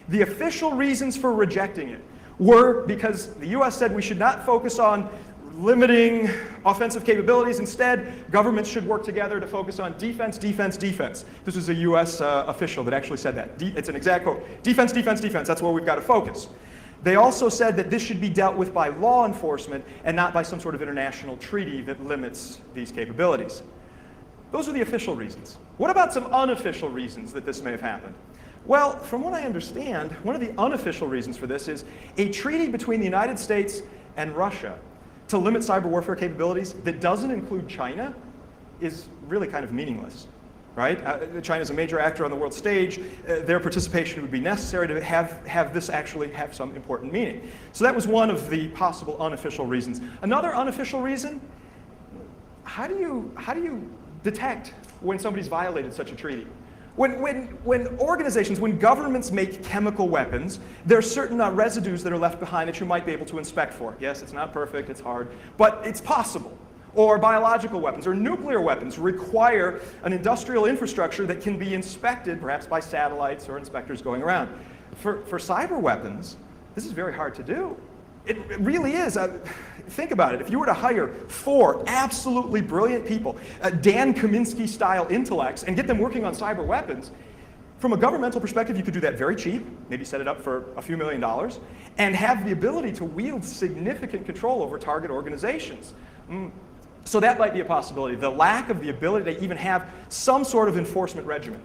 The official reasons for rejecting it were because the US said we should not focus on limiting offensive capabilities. Instead, governments should work together to focus on defense, defense, defense. This was a US official that actually said that. It's an exact quote. Defense, defense, defense, that's where we've got to focus. They also said that this should be dealt with by law enforcement and not by some sort of international treaty that limits these capabilities. Those are the official reasons. What about some unofficial reasons that this may have happened? Well, from what I understand, one of the unofficial reasons for this is a treaty between the United States and Russia to limit cyber warfare capabilities that doesn't include China is really kind of meaningless, right? China is a major actor on the world stage. Their participation would be necessary to have this actually have some important meaning. So that was one of the possible unofficial reasons. Another unofficial reason, how do you detect when somebody's violated such a treaty? When organizations, when governments make chemical weapons, there are certain residues that are left behind that you might be able to inspect for. Yes, it's not perfect, it's hard, but it's possible. Or biological weapons or nuclear weapons require an industrial infrastructure that can be inspected, perhaps by satellites or inspectors going around. For cyber weapons, this is very hard to do. It really is. Think about it. If you were to hire 4 absolutely brilliant people, Dan Kaminsky-style intellects, and get them working on cyber weapons, from a governmental perspective, you could do that very cheap, maybe set it up for a few $1,000,000, and have the ability to wield significant control over target organizations. So that might be a possibility, the lack of the ability to even have some sort of enforcement regimen.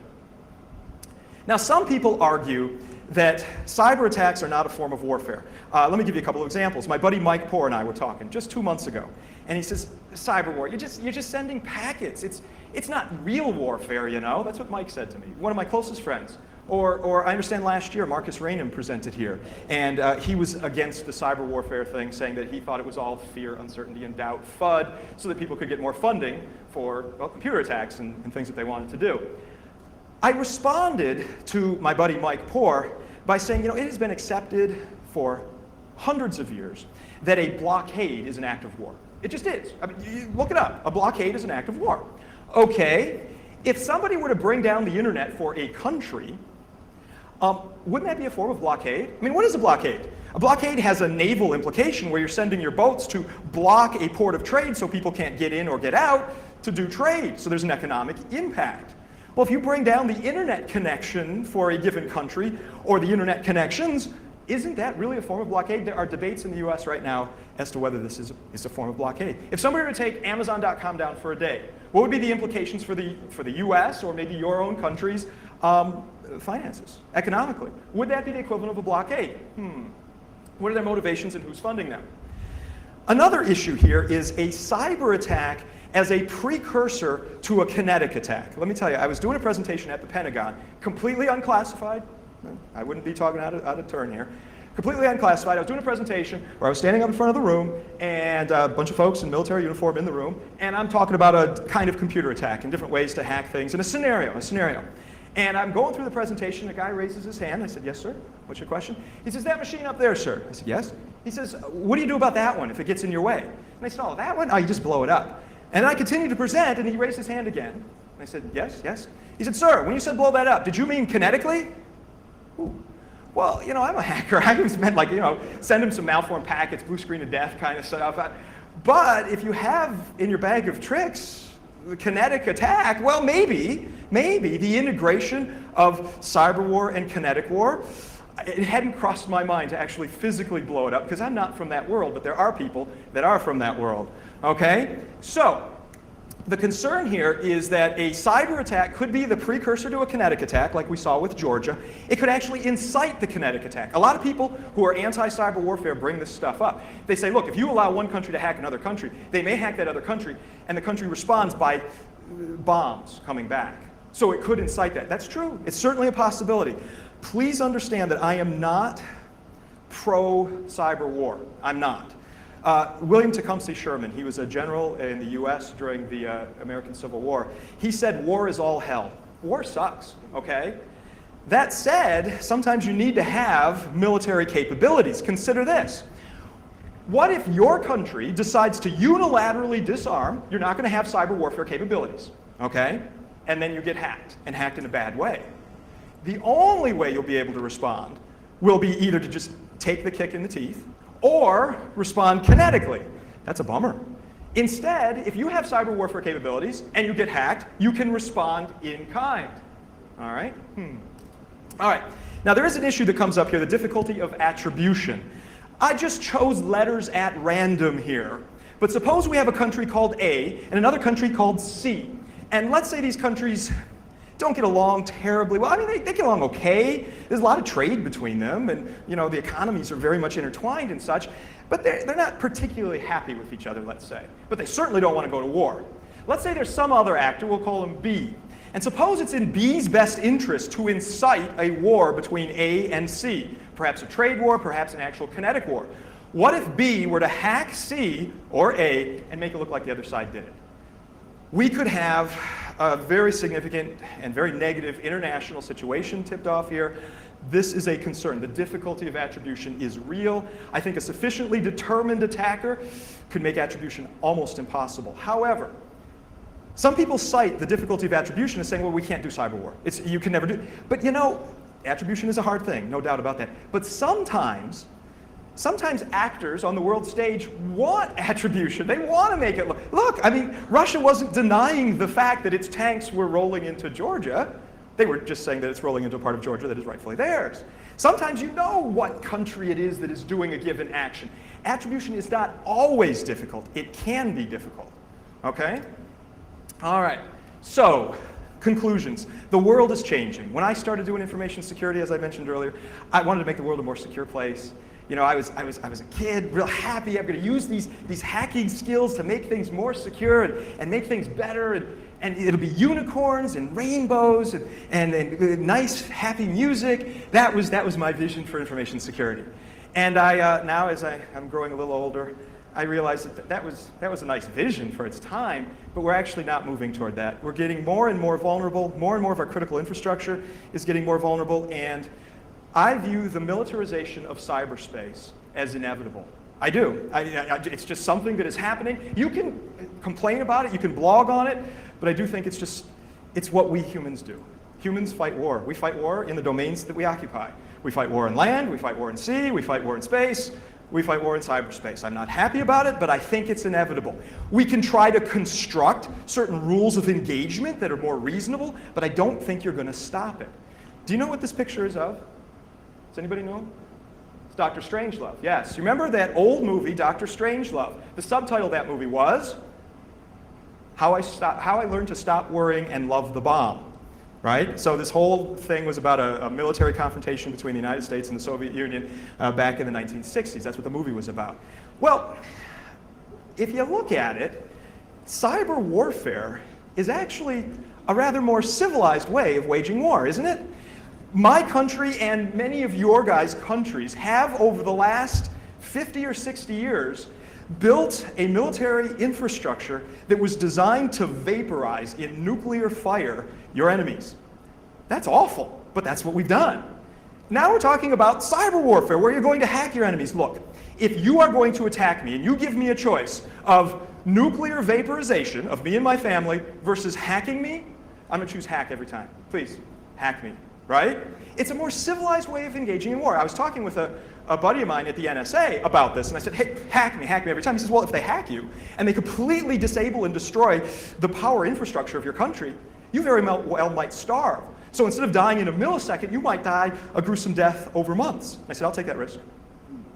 Now, some people argue that cyber attacks are not a form of warfare. Let me give you a couple of examples. My buddy Mike Poore and I were talking just 2 months ago, and he says, cyber war, you're just sending packets. It's not real warfare, you know? That's what Mike said to me, one of my closest friends. Or I understand last year Marcus Rainham presented here, and he was against the cyber warfare thing, saying that he thought it was all fear, uncertainty, and doubt, FUD, so that people could get more funding for computer attacks and things that they wanted to do. I responded to my buddy Mike Poore by saying, you know, it has been accepted for hundreds of years that a blockade is an act of war. It just is. I mean, you look it up. A blockade is an act of war. Okay, if somebody were to bring down the internet for a country, wouldn't that be a form of blockade? I mean, what is a blockade? A blockade has a naval implication where you're sending your boats to block a port of trade so people can't get in or get out to do trade. So there's an economic impact. Well, if you bring down the internet connection for a given country, or the internet connections, isn't that really a form of blockade? There are debates in the US right now as to whether this is a form of blockade. If somebody were to take Amazon.com down for a day, what would be the implications for the US or maybe your own country's finances, economically? Would that be the equivalent of a blockade? What are their motivations and who's funding them? Another issue here is a cyber attack as a precursor to a kinetic attack. Let me tell you, I was doing a presentation at the Pentagon, completely unclassified. I wouldn't be talking out of turn here. Completely unclassified. I was doing a presentation where I was standing up in front of the room and a bunch of folks in military uniform in the room, and I'm talking about a kind of computer attack and different ways to hack things in a scenario. And I'm going through the presentation, a guy raises his hand. I said, yes, sir. What's your question? He says, that machine up there, sir. I said, yes. He says, what do you do about that one if it gets in your way? And I said, oh, that one? Oh, you just blow it up. And I continued to present, and he raised his hand again. And I said, yes, yes. He said, sir, when you said blow that up, did you mean kinetically? Ooh. Well, you know, I'm a hacker. I just meant like, you know, send him some malformed packets, blue screen of death kind of stuff. But if you have in your bag of tricks the kinetic attack, well, maybe the integration of cyber war and kinetic war, it hadn't crossed my mind to actually physically blow it up, because I'm not from that world, but there are people that are from that world, okay? So, the concern here is that a cyber attack could be the precursor to a kinetic attack, like we saw with Georgia. It could actually incite the kinetic attack. A lot of people who are anti-cyber warfare bring this stuff up. They say, look, if you allow one country to hack another country, they may hack that other country, and the country responds by bombs coming back. So it could incite that. That's true. It's certainly a possibility. Please understand that I am not pro-cyber war. I'm not. William Tecumseh Sherman, he was a general in the US during the American Civil War. He said, war is all hell. War sucks, okay? That said, sometimes you need to have military capabilities. Consider this. What if your country decides to unilaterally disarm? You're not going to have cyber warfare capabilities, okay? And then you get hacked, and hacked in a bad way. The only way you'll be able to respond will be either to just take the kick in the teeth, or respond kinetically. That's a bummer. Instead, if you have cyber warfare capabilities and you get hacked, you can respond in kind. All right? All right. Now, there is an issue that comes up here, the difficulty of attribution. I just chose letters at random here. But suppose we have a country called A and another country called C. And let's say these countries don't get along terribly well. I mean, they get along okay. There's a lot of trade between them, and the economies are very much intertwined and such, but they're not particularly happy with each other, let's say. But they certainly don't want to go to war. Let's say there's some other actor, we'll call him B, and suppose it's in B's best interest to incite a war between A and C, perhaps a trade war, perhaps an actual kinetic war. What if B were to hack C or A and make it look like the other side did it? We could have a very significant and very negative international situation tipped off here. This is a concern. The difficulty of attribution is real. I think a sufficiently determined attacker could make attribution almost impossible. However, some people cite the difficulty of attribution as saying, well, we can't do cyber war. You can never do it. But attribution is a hard thing, no doubt about that. But sometimes actors on the world stage want attribution. They want to make it look, I mean, Russia wasn't denying the fact that its tanks were rolling into Georgia. They were just saying that it's rolling into a part of Georgia that is rightfully theirs. Sometimes you know what country it is that is doing a given action. Attribution is not always difficult. It can be difficult, okay? All right, so conclusions. The world is changing. When I started doing information security, as I mentioned earlier, I wanted to make the world a more secure place. I was a kid, real happy. I'm going to use these hacking skills to make things more secure and make things better. And it'll be unicorns and rainbows and nice, happy music. That was my vision for information security. And now, as I'm growing a little older, I realize that was a nice vision for its time, but we're actually not moving toward that. We're getting more and more vulnerable. More and more of our critical infrastructure is getting more vulnerable, and I view the militarization of cyberspace as inevitable. I do. It's just something that is happening. You can complain about it, you can blog on it, but I do think it's what we humans do. Humans fight war. We fight war in the domains that we occupy. We fight war in land, we fight war in sea, we fight war in space, we fight war in cyberspace. I'm not happy about it, but I think it's inevitable. We can try to construct certain rules of engagement that are more reasonable, but I don't think you're going to stop it. Do you know what this picture is of? Does anybody know? It's Dr. Strangelove. Yes. You remember that old movie, Dr. Strangelove? The subtitle of that movie was How I Learned to Stop Worrying and Love the Bomb. Right? So this whole thing was about a military confrontation between the United States and the Soviet Union back in the 1960s. That's what the movie was about. Well, if you look at it, cyber warfare is actually a rather more civilized way of waging war, isn't it? My country and many of your guys' countries have, over the last 50 or 60 years, built a military infrastructure that was designed to vaporize in nuclear fire your enemies. That's awful, but that's what we've done. Now we're talking about cyber warfare, where you're going to hack your enemies. Look, if you are going to attack me and you give me a choice of nuclear vaporization of me and my family versus hacking me, I'm going to choose hack every time. Please, hack me. right? It's a more civilized way of engaging in war. I was talking with a buddy of mine at the NSA about this, and I said, hey, hack me every time. He says, well, if they hack you and they completely disable and destroy the power infrastructure of your country, you very well might starve. So instead of dying in a millisecond, you might die a gruesome death over months. I said, I'll take that risk.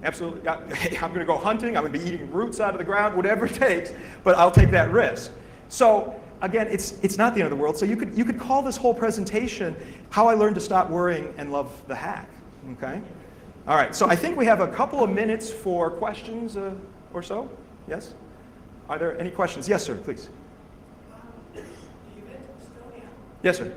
Absolutely. I'm going to go hunting. I'm going to be eating roots out of the ground, whatever it takes, but I'll take that risk. So again, it's not the end of the world. So you could call this whole presentation How I Learned to Stop Worrying and Love the Hack. Okay? All right. So I think we have a couple of minutes for questions or so. Yes? Are there any questions? Yes, sir. Please. Yes, sir.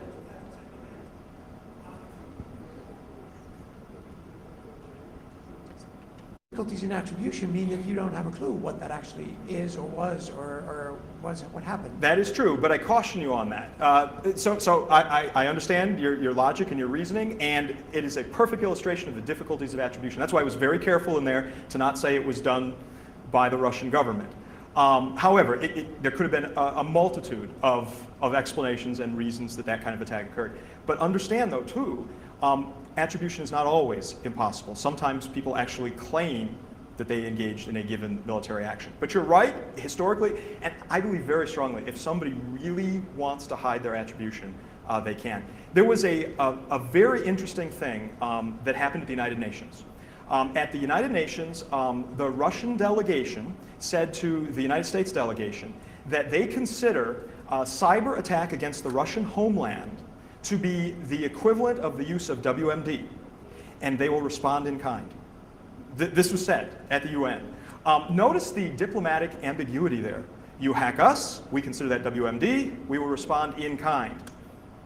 Difficulties in attribution mean that you don't have a clue what that actually is or was or was what happened. That is true, but I caution you on that. So I understand your logic and your reasoning, and it is a perfect illustration of the difficulties of attribution. That's why I was very careful in there to not say it was done by the Russian government. However, there could have been a multitude of explanations and reasons that kind of attack occurred. But understand, though, too, attribution is not always impossible. Sometimes people actually claim that they engaged in a given military action. But you're right, historically, and I believe very strongly, if somebody really wants to hide their attribution, they can. There was a very interesting thing that happened at the United Nations. At the United Nations, the Russian delegation said to the United States delegation that they consider a cyber attack against the Russian homeland to be the equivalent of the use of WMD, and they will respond in kind. This was said at the UN. Notice the diplomatic ambiguity there. You hack us, we consider that WMD, we will respond in kind.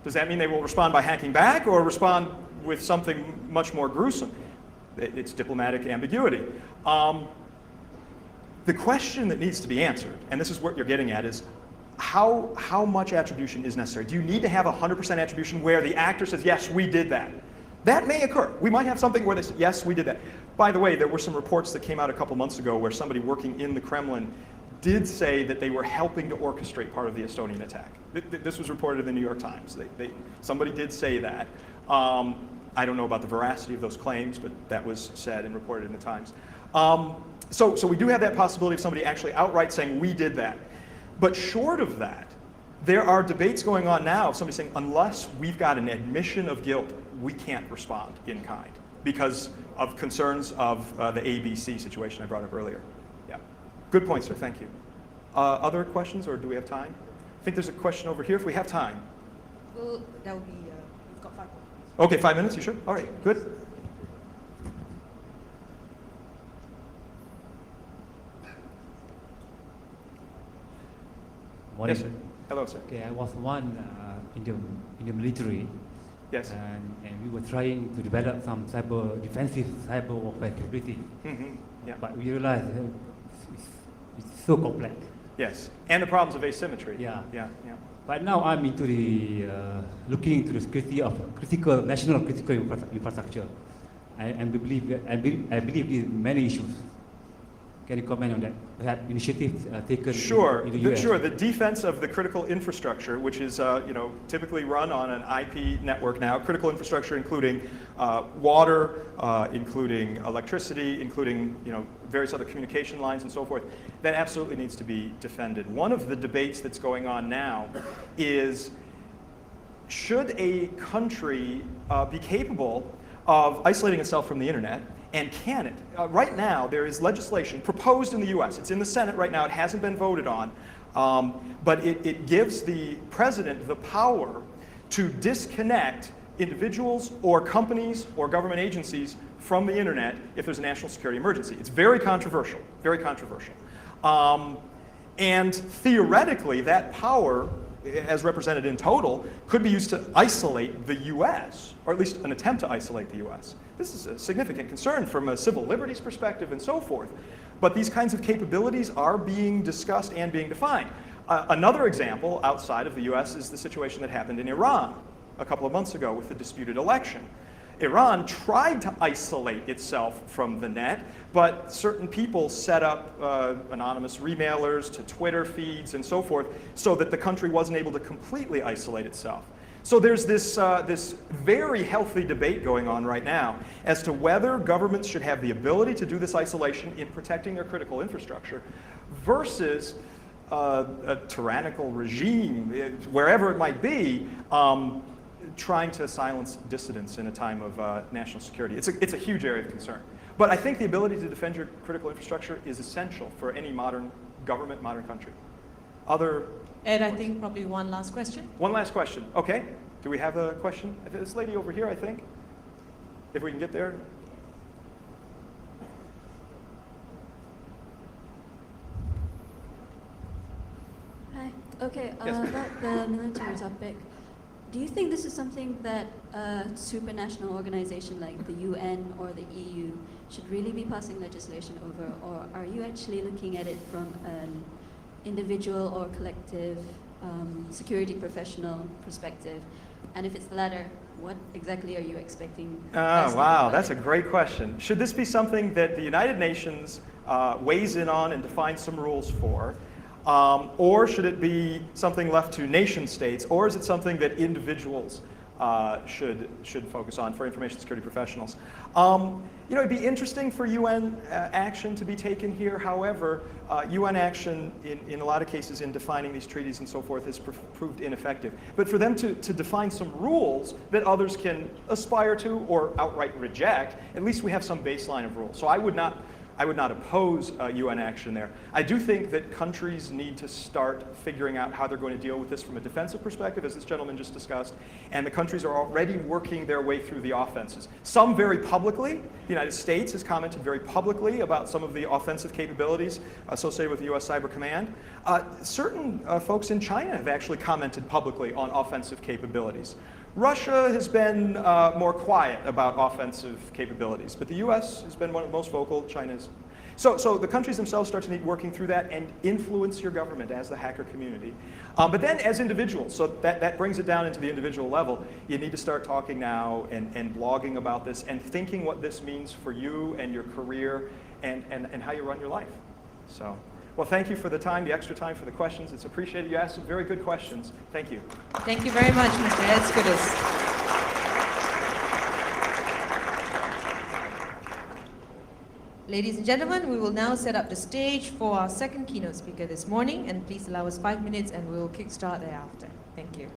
Does that mean they will respond by hacking back or respond with something much more gruesome? It's diplomatic ambiguity. The question that needs to be answered, and this is what you're getting at, is how much attribution is necessary? Do you need to have 100% attribution where the actor says, yes, we did that? That may occur. We might have something where they say, yes, we did that. By the way, there were some reports that came out a couple months ago where somebody working in the Kremlin did say that they were helping to orchestrate part of the Estonian attack. This was reported in the New York Times. Somebody did say that. I don't know about the veracity of those claims, but that was said and reported in the Times. So we do have that possibility of somebody actually outright saying, we did that. But short of that, there are debates going on now of somebody saying, unless we've got an admission of guilt, we can't respond in kind because of concerns of the ABC situation I brought up earlier. Yeah. Good point, sir. Thank you. Other questions, or do we have time? I think there's a question over here if we have time. Well, that would be, we've got 5 minutes. Okay, 5 minutes, you sure? All right, good. Morning. Yes, sir. Hello, sir. Okay, I was one in the military. Yes. And we were trying to develop some defensive cyber warfare capability. Mm-hmm. Yeah. But we realized it's so complex. Yes, and the problems of asymmetry. Yeah. Yeah. But now I'm into the looking into the security of national critical infrastructure. I believe there are many issues. Can you comment on that? Perhaps initiatives taken in the US? Sure. The defense of the critical infrastructure, which is typically run on an IP network now, critical infrastructure including water, including electricity, including various other communication lines and so forth, that absolutely needs to be defended. One of the debates that's going on now is, should a country be capable of isolating itself from the internet? And can it? Right now, there is legislation proposed in the US. It's in the Senate right now. It hasn't been voted on. But it gives the president the power to disconnect individuals or companies or government agencies from the internet if there's a national security emergency. It's very controversial, very controversial. And theoretically, that power, as represented in total, could be used to isolate the US, or at least an attempt to isolate the US. This is a significant concern from a civil liberties perspective and so forth. But these kinds of capabilities are being discussed and being defined. Another example outside of the US is the situation that happened in Iran a couple of months ago with the disputed election. Iran tried to isolate itself from the net, but certain people set up anonymous remailers to Twitter feeds and so forth so that the country wasn't able to completely isolate itself. So there's this very healthy debate going on right now as to whether governments should have the ability to do this isolation in protecting their critical infrastructure versus a tyrannical regime, wherever it might be, trying to silence dissidents in a time of national security. It's a huge area of concern. But I think the ability to defend your critical infrastructure is essential for any modern government, modern country. Ed, I think probably one last question. One last question. Okay. Do we have a question? This lady over here, I think. If we can get there. Hi. Okay, Yes. about the military topic. Do you think this is something that a supranational organization like the UN or the EU should really be passing legislation over, or are you actually looking at it from an individual or collective security professional perspective? And if it's the latter, what exactly are you expecting? Oh, wow, that's a great question. Should this be something that the United Nations weighs in on and defines some rules for? Or should it be something left to nation states? Or is it something that individuals should focus on for information security professionals? It'd be interesting for UN action to be taken here. However, UN action in a lot of cases in defining these treaties and so forth has proved ineffective. But for them to define some rules that others can aspire to or outright reject, at least we have some baseline of rules. So I would not oppose UN action there. I do think that countries need to start figuring out how they're going to deal with this from a defensive perspective, as this gentleman just discussed, and the countries are already working their way through the offenses. Some very publicly. The United States has commented very publicly about some of the offensive capabilities associated with the U.S. Cyber Command. Certain folks in China have actually commented publicly on offensive capabilities. Russia has been more quiet about offensive capabilities, but the U.S. has been one of the most vocal. China's. So the countries themselves start to need working through that and influence your government as the hacker community. But then as individuals, so that brings it down into the individual level, you need to start talking now and blogging about this and thinking what this means for you and your career and how you run your life. So. Well, thank you for the time, the extra time for the questions. It's appreciated. You asked some very good questions. Thank you. Thank you very much, Mr. Ed Skoudis. Ladies and gentlemen, we will now set up the stage for our second keynote speaker this morning, and please allow us 5 minutes and we will kickstart thereafter. Thank you.